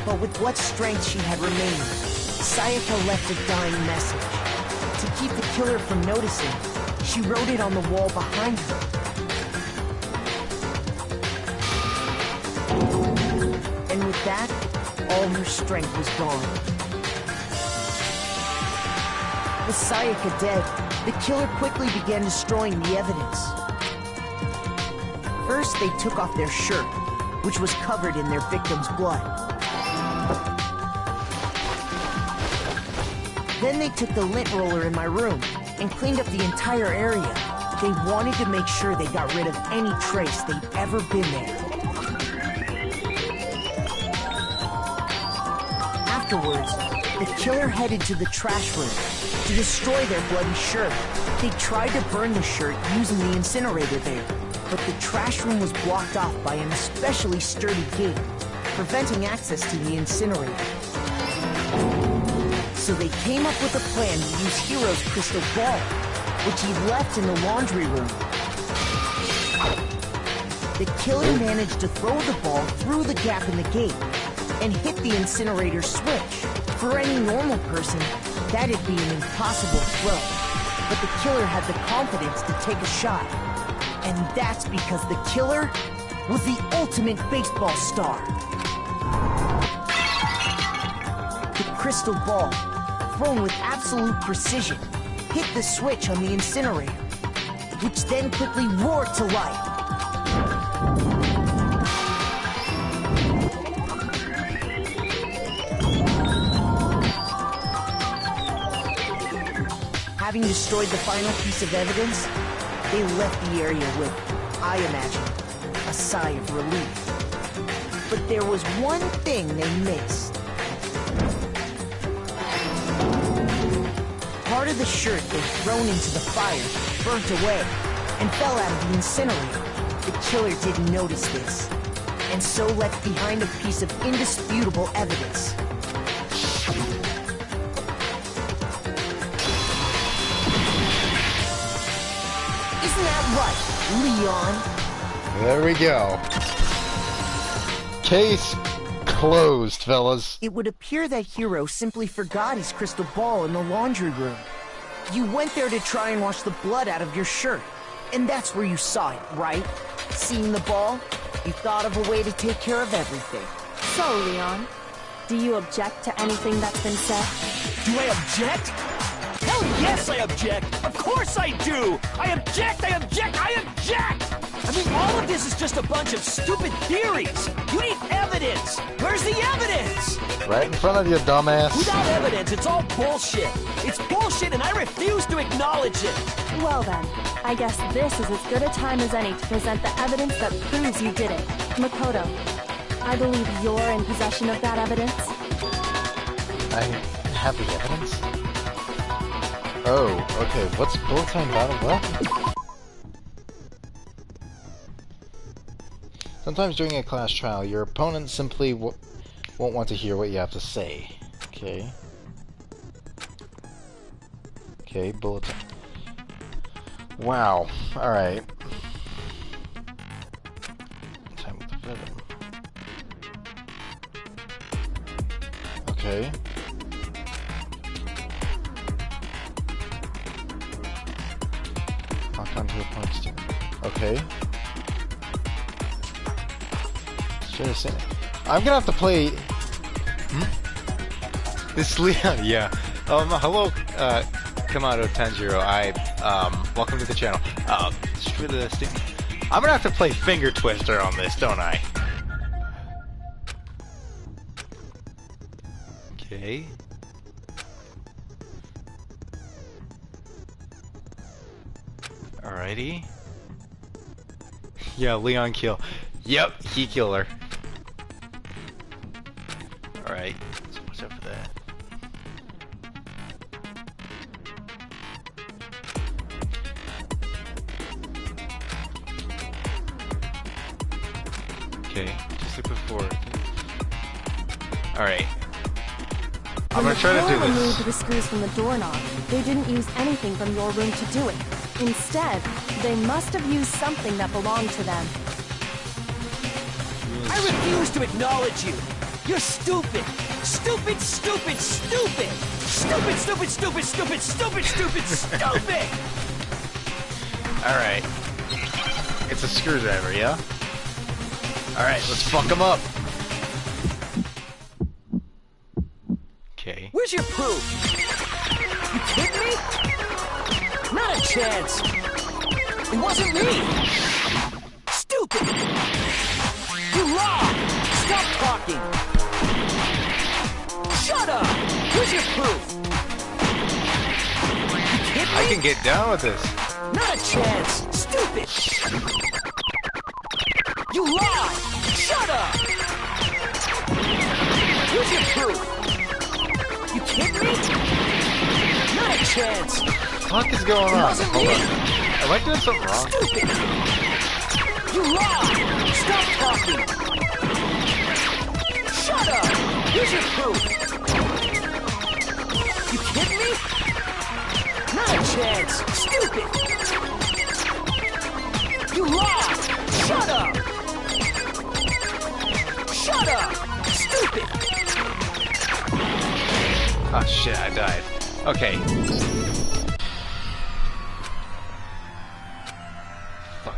But with what strength she had remained, Sayaka left a dying message. To keep the killer from noticing, she wrote it on the wall behind her. And with that, all her strength was gone. With Sayaka dead, the killer quickly began destroying the evidence. First, they took off their shirt, which was covered in their victim's blood. Then they took the lint roller in my room and cleaned up the entire area. They wanted to make sure they got rid of any trace they'd ever been there. Afterwards, the killer headed to the trash room to destroy their bloody shirt. They tried to burn the shirt using the incinerator there, but the trash room was blocked off by an especially sturdy gate, preventing access to the incinerator. So they came up with a plan to use Hero's crystal ball, which he left in the laundry room. The killer managed to throw the ball through the gap in the gate and hit the incinerator switch. For any normal person, that'd be an impossible throw. But the killer had the confidence to take a shot. And that's because the killer was the ultimate baseball star. The crystal ball, thrown with absolute precision, hit the switch on the incinerator, which then quickly roared to life. Having destroyed the final piece of evidence, They left the area with, I imagine, a sigh of relief. But there was one thing they missed. Part of the shirt they'd thrown into the fire burnt away and fell out of the incinerator. The killer didn't notice this, and so left behind a piece of indisputable evidence. Isn't that right, Leon? There we go. Case closed, fellas. It would appear that Hiro simply forgot his crystal ball in the laundry room. You went there to try and wash the blood out of your shirt, and that's where you saw it, right? Seeing the ball, you thought of a way to take care of everything. So, Leon, do you object to anything that's been said? Do I object? Hell yes, I object! Of course I do! I object! I object! I object! I mean, all of this is just a bunch of stupid theories! You need evidence! Where's the evidence? Right in front of you, dumbass. Without evidence, it's all bullshit! It's bullshit and I refuse to acknowledge it! Well then, I guess this is as good a time as any to present the evidence that proves you did it. Makoto, I believe you're in possession of that evidence. I have the evidence? Oh, okay. What's full-time battle weapon? Sometimes during a class trial, your opponent simply won't want to hear what you have to say. Okay. Okay, bulletin. Wow. Alright. Time with the venom. Okay. Lock onto a point stick. Okay. Should have said it. I'm gonna have to play. This Leon, yeah. Hello, Kamado Tanjiro. Welcome to the channel. For the I'm gonna have to play Finger Twister on this, don't I? Okay. Alrighty. Yeah, Leon kill. Yep, he killed her. Alright, so what's up for that? Okay, just like before. Alright. I'm gonna try to do When the killer this. removed the screws from the doorknob, they didn't use anything from your room to do it. Instead, they must have used something that belonged to them. I refuse to acknowledge you! You're stupid! Stupid, stupid, stupid! Stupid, stupid, stupid, stupid, stupid, stupid, stupid! Alright. It's a screwdriver, yeah? Alright, let's fuck him up! Okay. Where's your proof? You kidding me? Not a chance! It wasn't me! Stupid! You lied! Stop talking! Shut up! Where's your proof? You kidding me? I can get down with this. Not a chance! Stupid! You lied! Shut up! Where's your proof? You kidding me? Not a chance! What the fuck is going on? Hold on. Am I doing something wrong? Stupid! You lied! Stop talking! Shut up! Here's your proof! You kidding me? Not a chance! Stupid! You lied! Shut up! Shut up! Stupid! Oh shit, I died. Okay. Fuck.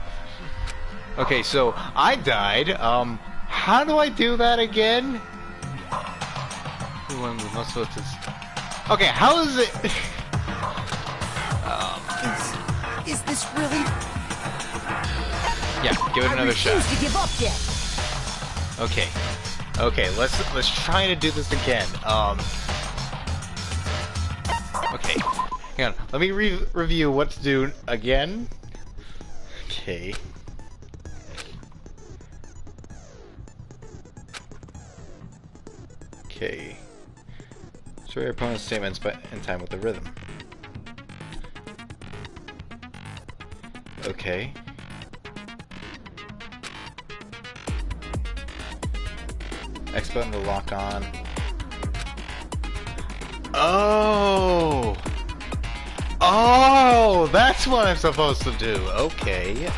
Okay, so I died. How do I do that again? Okay, how is it? Is this really? Yeah, give it another shot. I refuse to give up yet. Okay. Okay, let's try to do this again. Okay. Hang on. Let me review what to do again. Okay. Okay. Show your opponent's statements but in time with the rhythm. Okay. X button to lock on. Oh! Oh! That's what I'm supposed to do! Okay,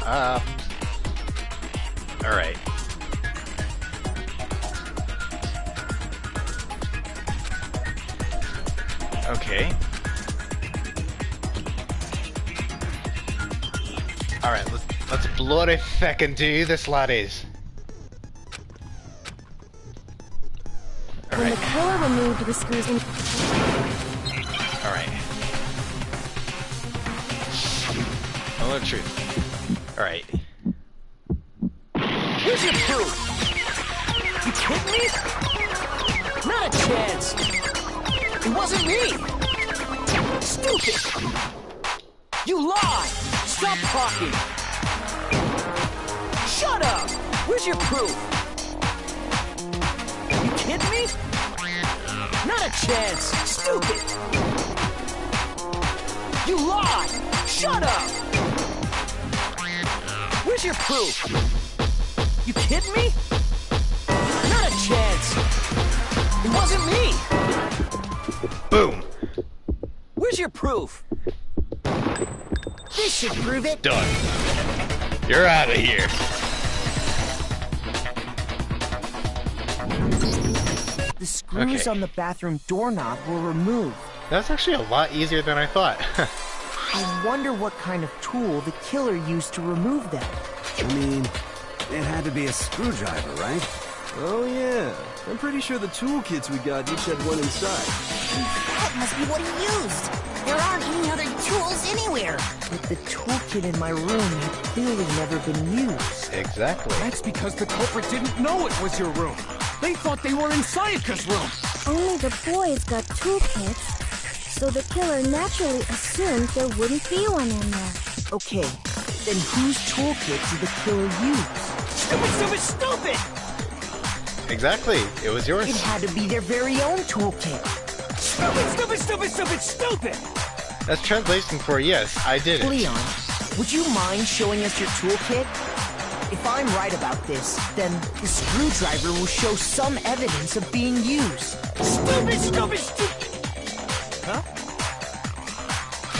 alright. Okay. Alright, let's bloody feckin' do this, laddies. When the killer removed the screws in... Alright. Tell the truth. Alright. Here's your proof! You kidding me? Not a chance! It wasn't me! Stupid! You lie! Stop talking! Shut up! Where's your proof? You kidding me? Not a chance! Stupid! You lie! Shut up! Where's your proof? You kidding me? Not a chance! It wasn't me! Boom! Where's your proof? This should prove it! Done. You're out of here. The screws on the bathroom doorknob were removed. That's actually a lot easier than I thought. I wonder what kind of tool the killer used to remove them. I mean, it had to be a screwdriver, right? Oh yeah, I'm pretty sure the toolkits we got each had one inside. That must be what he used. There aren't any other tools anywhere. But the toolkit in my room had clearly never been used. Exactly. That's because the culprit didn't know it was your room. They thought they were in Sayaka's room. Only the boys got toolkits, so the killer naturally assumed there wouldn't be one in there. Okay, then whose toolkit did the killer use? Stupid, stupid, stupid! Exactly. It was yours. It had to be their very own toolkit. Stupid, stupid, stupid, stupid, stupid! That's translation for yes, I did it. Leon, would you mind showing us your toolkit? If I'm right about this, then the screwdriver will show some evidence of being used. Stupid, stupid, stupid! Huh?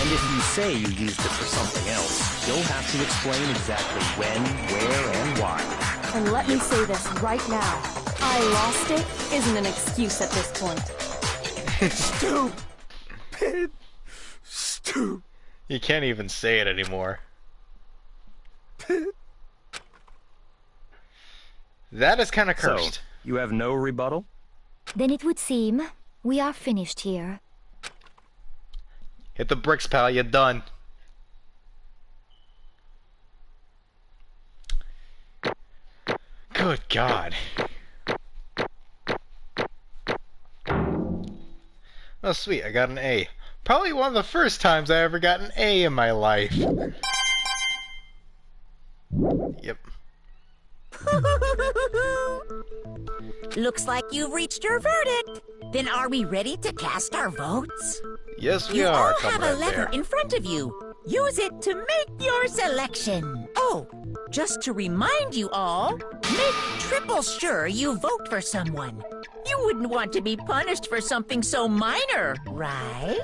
And if you say you used it for something else, you'll have to explain exactly when, where, and why. And let me say this right now. I lost it isn't an excuse at this point. Stupid! Stupid! You can't even say it anymore. That is kind of cursed. So, you have no rebuttal? Then it would seem we are finished here. Hit the bricks, pal. You're done. Good God. Oh, sweet. I got an A. Probably one of the first times I ever got an A in my life. Yep. Looks like you've reached your verdict. Then are we ready to cast our votes? Yes, we You are. all have a Comrade letter Bear. in front of you. Use it to make your selection. Oh, just to remind you all, make triple sure you vote for someone. You wouldn't want to be punished for something so minor, right?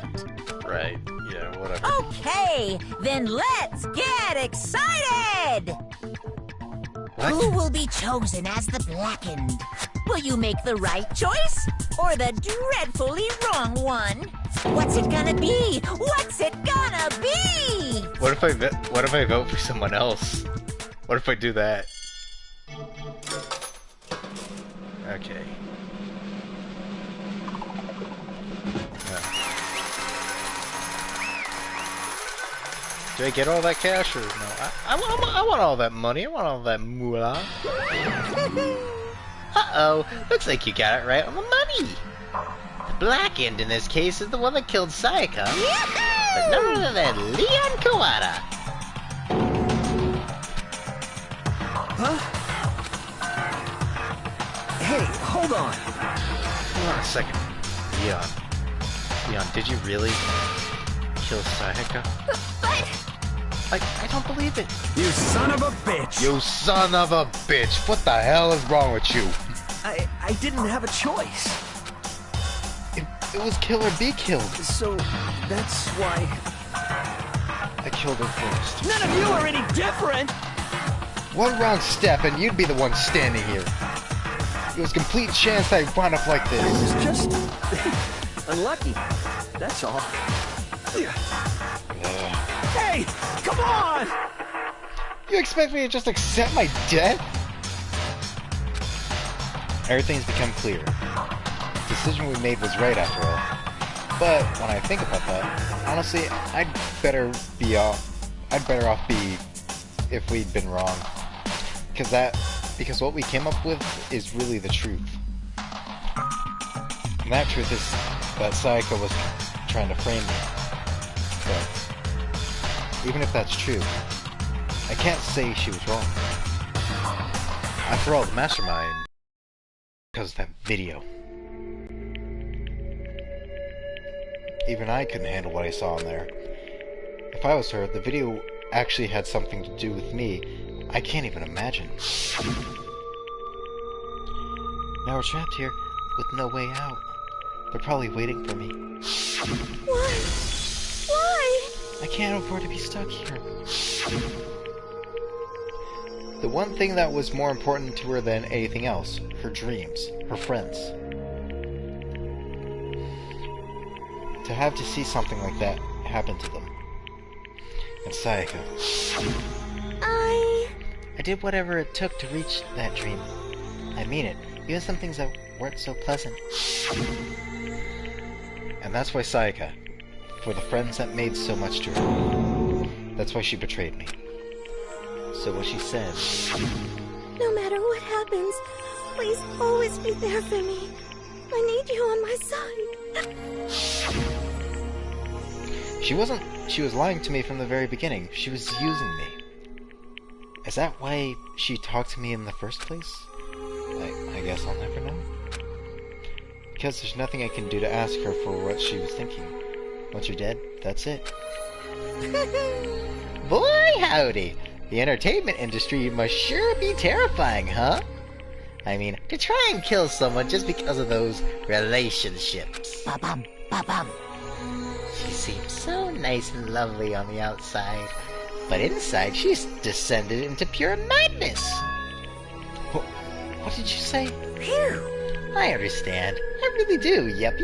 Right. Yeah, whatever. Okay, then let's get excited! What? Who will be chosen as the blackened? Will you make the right choice or the dreadfully wrong one? What's it gonna be? What's it gonna be? What if I vote for someone else? What if I do that? Okay. Do I get all that cash or no? I want all that money. I want all that moolah. Uh-oh. Looks like you got it right on the money. The blackened in this case is the one that killed Sayaka. But none other than Leon Kawada. Huh? Hey, hold on. Hold on a second. Leon, did you really kill Sayaka? But... I don't believe it. You son of a bitch! You son of a bitch! What the hell is wrong with you? I didn't have a choice. It was kill or be killed. So, that's why... I killed her first. None of you are any different! One wrong step and you'd be the one standing here. It was a complete chance I'd wound up like this. It was just... unlucky. That's all. Hey! Come on! You expect me to just accept my death? Everything's become clear. The decision we made was right after all. But when I think about that, honestly, I'd better off be if we'd been wrong. Because what we came up with is really the truth. And that truth is that Sayaka was trying to frame me. But even if that's true, I can't say she was wrong. After all, the mastermind, because of that video. Even I couldn't handle what I saw in there. If I was her, the video actually had something to do with me. I can't even imagine. Now we're trapped here with no way out. They're probably waiting for me. Why? Why? I can't afford to be stuck here. The one thing that was more important to her than anything else, her dreams, her friends. To have to see something like that happen to them. And Sayaka. I did whatever it took to reach that dream. I mean it, even some things that weren't so pleasant. And that's why Sayaka, for the friends that made so much to her, that's why she betrayed me. So what she said... No matter what happens, please always be there for me. I need you on my side. She was lying to me from the very beginning. She was using me. Is that why she talked to me in the first place? I guess I'll never know. Because there's nothing I can do to ask her for what she was thinking. Once you're dead, that's it. Boy howdy! The entertainment industry must sure be terrifying, huh? I mean, to try and kill someone just because of those relationships. Ba-bum, ba-bum. She seems so nice and lovely on the outside, but inside she's descended into pure madness. What did you say? Phew. I understand. I really do. Yep.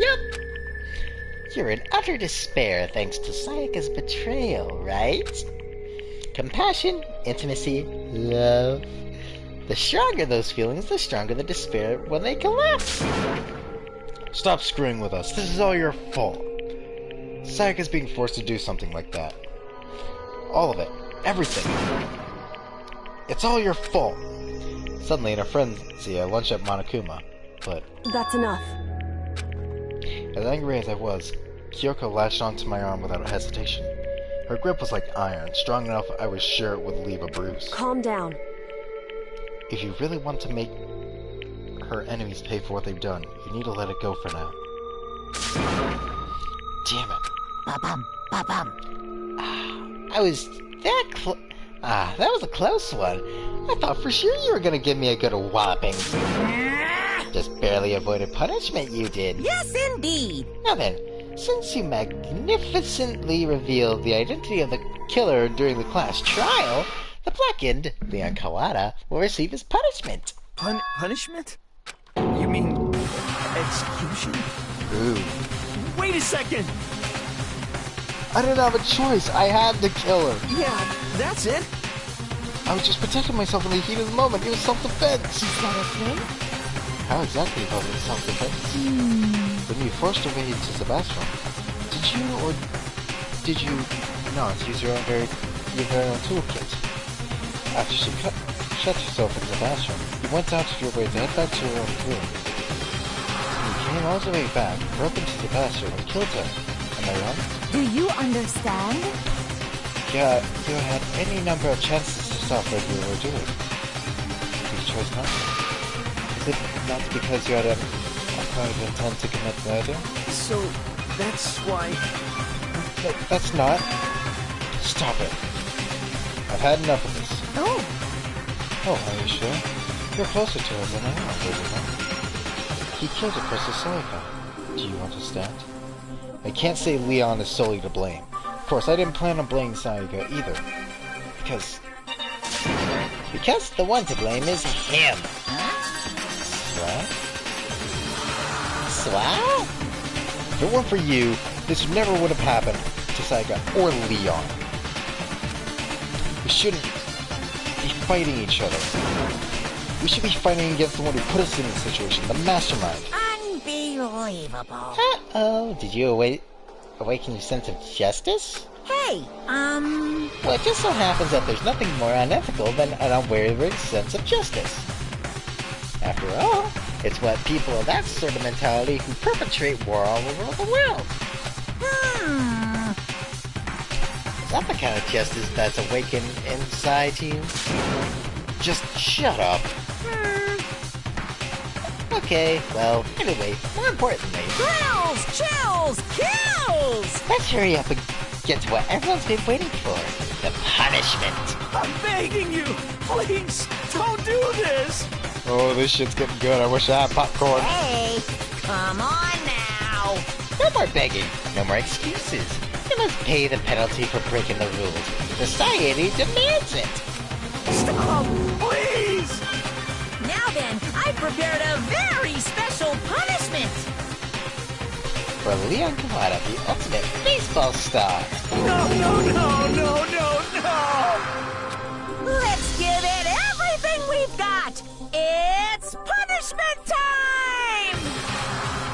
You're in utter despair thanks to Sayaka's betrayal, right? Compassion, intimacy, love. The stronger those feelings, the stronger the despair when they collapse. Stop screwing with us. This is all your fault. Sayaka's being forced to do something like that. All of it. Everything. It's all your fault. Suddenly, in a frenzy, I lunged at Monokuma, but... That's enough. As angry as I was, Kyoko latched onto my arm without hesitation. Her grip was like iron, strong enough I was sure it would leave a bruise. Calm down. If you really want to make her enemies pay for what they've done, you need to let it go for now. Damn it. Ba-bum, ba-bum. I was that that was a close one. I thought for sure you were gonna give me a good whopping. Just barely avoided punishment, you did. Yes, indeed. Now then, since you magnificently revealed the identity of the killer during the class trial, the blackened Leon Kawada will receive his punishment. Punishment? You mean execution? Ooh. Wait a second! I didn't have a choice. I had to kill her. Yeah, that's it. I was just protecting myself in the heat of the moment. It was self-defense. Is that okay? How exactly was it self-defense? When you forced her way into the bathroom, did you not use your own toolkit? After she shut herself in the bathroom, you went out of your way to head back to her own room. You came all the way back, broke into the bathroom, and killed her. Am I wrong? Do you understand? Yeah, you had any number of chances to stop what you were doing. chose not to? Is it not because you had a kind of intent to commit murder? So, that's why... That's not. Stop it. I've had enough of this. Oh. Oh, are you sure? You're closer to her than I am, Elizabeth. He killed her for Sayaka. Do you understand? I can't say Leon is solely to blame. Of course, I didn't plan on blaming Sayaka either. Because the one to blame is him. What? Swat? If it weren't for you, this never would have happened to Sayaka or Leon. We shouldn't be fighting each other. We should be fighting against the one who put us in this situation, the mastermind. Unbelievable. Uh-oh, did you awaken your sense of justice? Hey, Well, it just so happens that there's nothing more unethical than an unwavering sense of justice. After all, it's what people of that sort of mentality who perpetrate war all over the world. Is that the kind of justice that's awakened inside you? Just shut up. Okay, well, anyway, more importantly... Thrills, chills, kills! Let's hurry up and get to what everyone's been waiting for. The punishment. I'm begging you! Please, don't do this! Oh, this shit's getting good. I wish I had popcorn. Hey, come on now! No more begging. No more excuses. You must pay the penalty for breaking the rules. Society demands it. Stop, please! Now then, I've prepared a very special punishment! For Leon Kawada, the ultimate baseball star. No, no, no, no, no, no! Let's give it everything we've got! It's punishment time!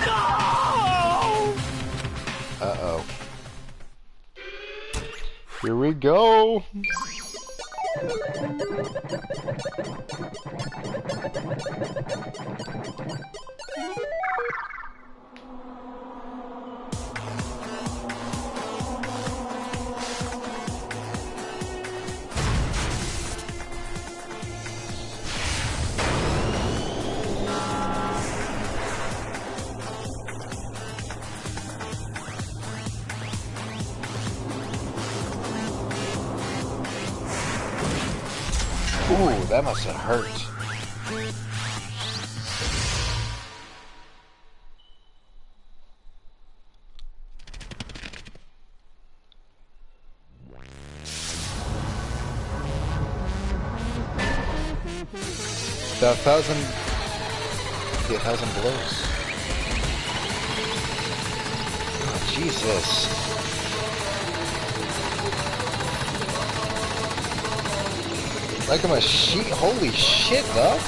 No! Uh-oh. Here we go! Ooh, that must have hurt. The 1,000 blows. Oh, Jesus. Like I'm a sheet. Holy shit, though.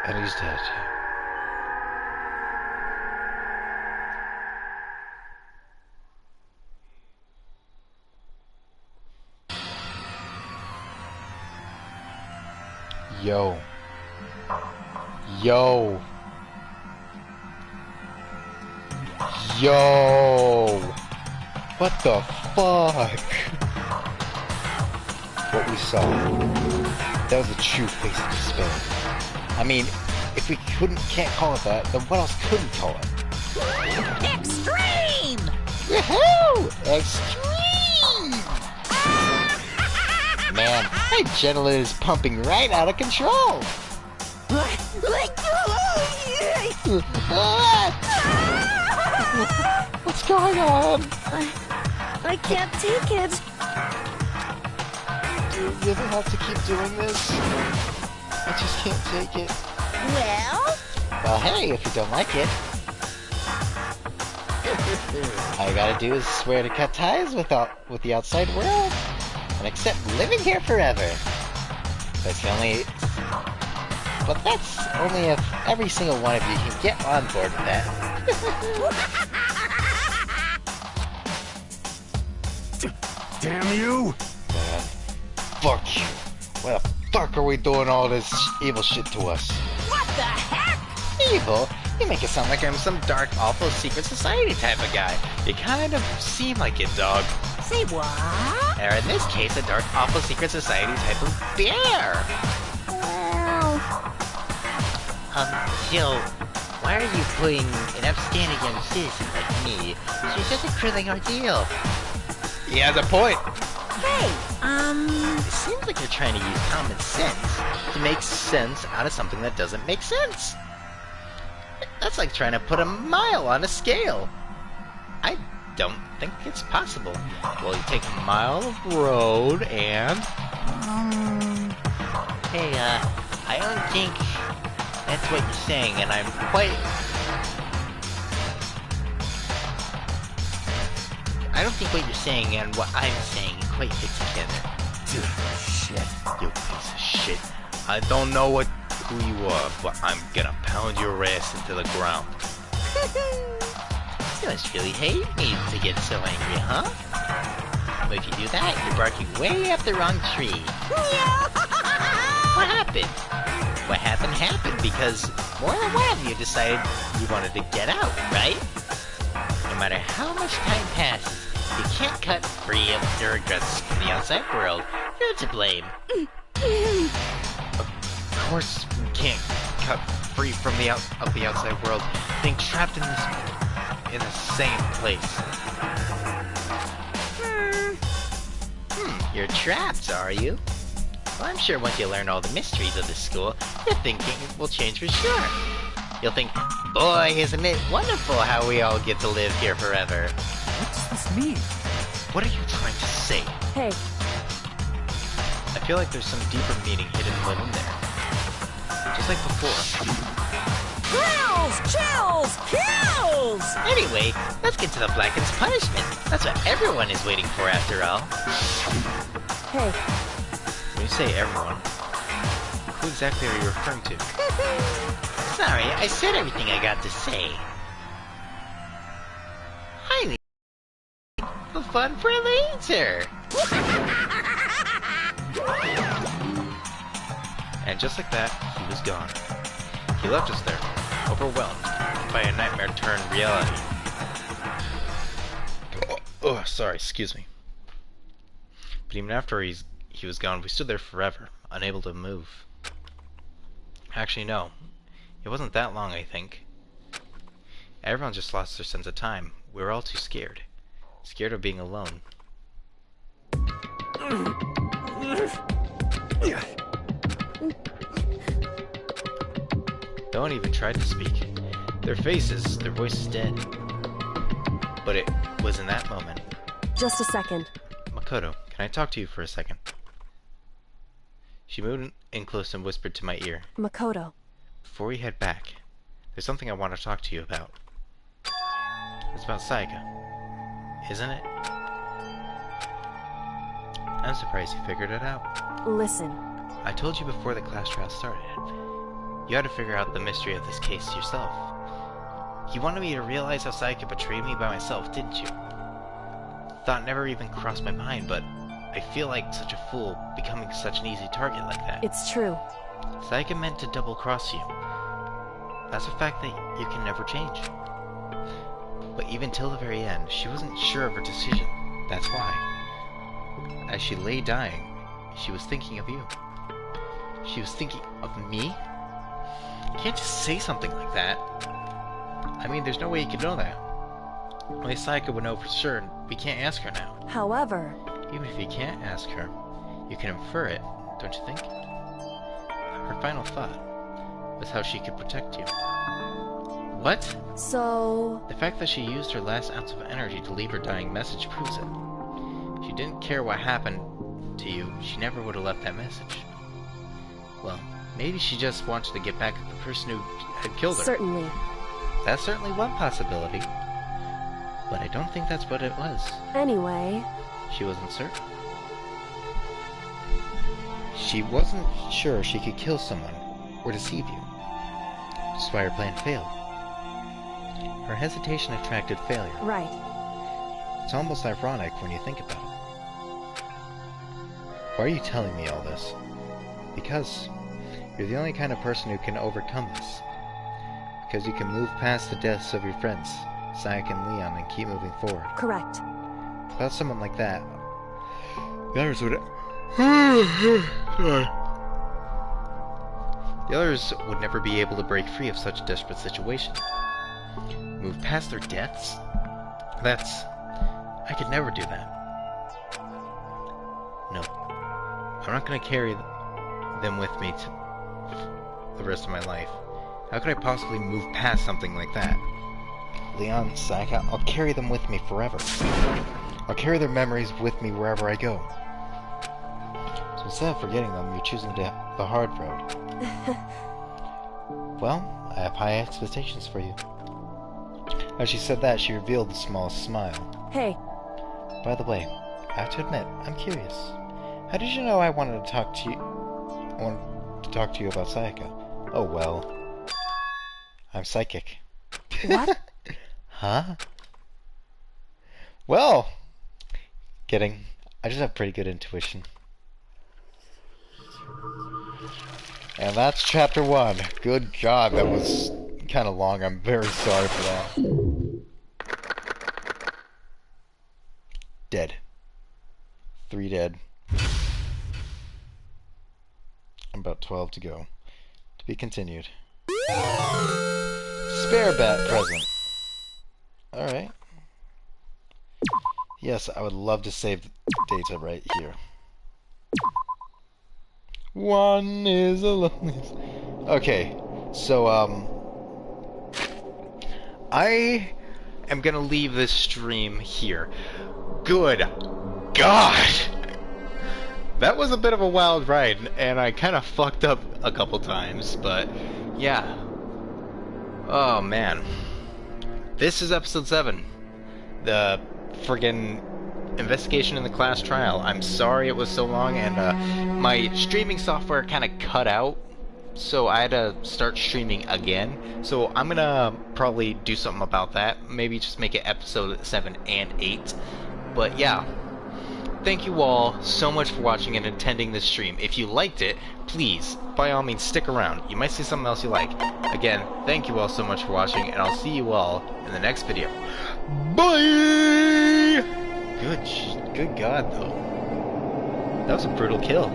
And he's dead. Yo. Yo. Yo. What the fuck? What we saw. That was the true face of despair. I mean, if we can't call it that, then what else could we call it? Extreme! Woohoo! Extreme! Man, my adrenaline is pumping right out of control! What's going on? I can't take it. Do you ever have to keep doing this? I just can't take it. Well, hey, if you don't like it, all you gotta do is swear to cut ties with the outside world and accept living here forever. But but that's only if every single one of you can get on board with that. Damn you! Man, fuck you. Why the fuck are we doing all this evil shit to us? What the heck? Evil? You make it sound like I'm some dark, awful secret society type of guy. You kind of seem like it, dog. Say what? Or in this case, a dark, awful secret society type of bear. Jill, why are you putting an upstanding young citizen like me through such a crippling ordeal? He has a point. Hey, It seems like you're trying to use common sense to make sense out of something that doesn't make sense. That's like trying to put a mile on a scale. I don't think it's possible. Well, you take a mile of road and... Hey, I don't think that's what you're saying, and I'm quite... I don't think what you're saying and what I'm saying quite fit together. Shit. You piece of shit. I don't know who you are, but I'm gonna pound your ass into the ground. You must really hate me to get so angry, huh? But if you do that, you're barking way up the wrong tree. What happened? What happened because more than one of you decided you wanted to get out, right? No matter how much time passes, you can't cut free of your regrets in the outside world. You're to blame. Of course we can't cut free from the outside world, being trapped in the same place. You're trapped, are you? Well, I'm sure once you learn all the mysteries of this school, your thinking will change for sure. You'll think, boy, isn't it wonderful how we all get to live here forever. What does this mean? What are you trying to say? Hey, I feel like there's some deeper meaning hidden within there. Just like before. Thrills, chills, kills! Anyway, let's get to the Blackened's punishment. That's what everyone is waiting for after all. hey, When you say everyone, who exactly are you referring to? Sorry, I said everything I got to say. I need the fun for later. And just like that, he was gone. He left us there, overwhelmed by a nightmare turned reality. Oh, sorry, excuse me. But even after he was gone, we stood there forever, unable to move. Actually, no. It wasn't that long, I think. Everyone just lost their sense of time. We were all too scared. Scared of being alone. No one even tried to speak. Their faces, their voices dead. But it was in that moment. just a second. Makoto, can I talk to you for a second? She moved in close and whispered to my ear. Makoto. Before we head back, there's something I want to talk to you about. It's about Sayaka, isn't it? I'm surprised you figured it out. Listen. I told you before the class trial started. You had to figure out the mystery of this case yourself. You wanted me to realize how Sayaka betrayed me by myself, didn't you? Thought never even crossed my mind, but I feel like such a fool becoming such an easy target like that. It's true. Sayaka meant to double-cross you. That's a fact that you can never change. But even till the very end, she wasn't sure of her decision. That's why. As she lay dying, she was thinking of you. She was thinking of me? You can't just say something like that. I mean, there's no way you could know that. Only Sayaka would know for sure, and we can't ask her now. However... Even if you can't ask her, you can infer it, don't you think? Her final thought was how she could protect you. What? So... The fact that she used her last ounce of energy to leave her dying message proves it. If she didn't care what happened to you, she never would have left that message. Well, maybe she just wanted to get back at the person who had killed her. Certainly. That's certainly one possibility. But I don't think that's what it was. Anyway... She wasn't certain. She wasn't sure she could kill someone or deceive you. Which is why her plan failed. Her hesitation attracted failure. Right. It's almost ironic when you think about it. Why are you telling me all this? Because you're the only kind of person who can overcome this. Because you can move past the deaths of your friends, Sayaka and Leon, and keep moving forward. Correct. Without someone like that, the others would... The others would never be able to break free of such a desperate situation. Move past their deaths? That's... I could never do that. No. I'm not gonna carry them with me to the rest of my life. How could I possibly move past something like that? Leon, Sayaka, I'll carry them with me forever. I'll carry their memories with me wherever I go. So instead of forgetting them, you're choosing the hard road. Well, I have high expectations for you. As she said that, she revealed a small smile. Hey. By the way, I have to admit, I'm curious. How did you know I wanted to talk to you? I wanted to talk to you about Sayaka. Oh well. I'm psychic. What? Huh? Well, kidding. I just have pretty good intuition. And that's chapter 1. Good God, that was kind of long. I'm very sorry for that. Dead. 3 dead. About 12 to go. To be continued. Spare bat present. Alright. Yes, I would love to save data right here. 1 is a loneliest. Okay, so, I am gonna leave this stream here. Good God! That was a bit of a wild ride, and I kind of fucked up a couple times, but yeah. Oh man. This is episode 7. The friggin' investigation in the class trial. I'm sorry it was so long, and my streaming software kind of cut out, so I had to start streaming again. So I'm gonna probably do something about that. Maybe just make it episode 7 and 8. But yeah. Thank you all so much for watching and attending this stream. If you liked it, please, by all means, stick around. You might see something else you like. Again, thank you all so much for watching, and I'll see you all in the next video. Bye! Good God, though. That was a brutal kill.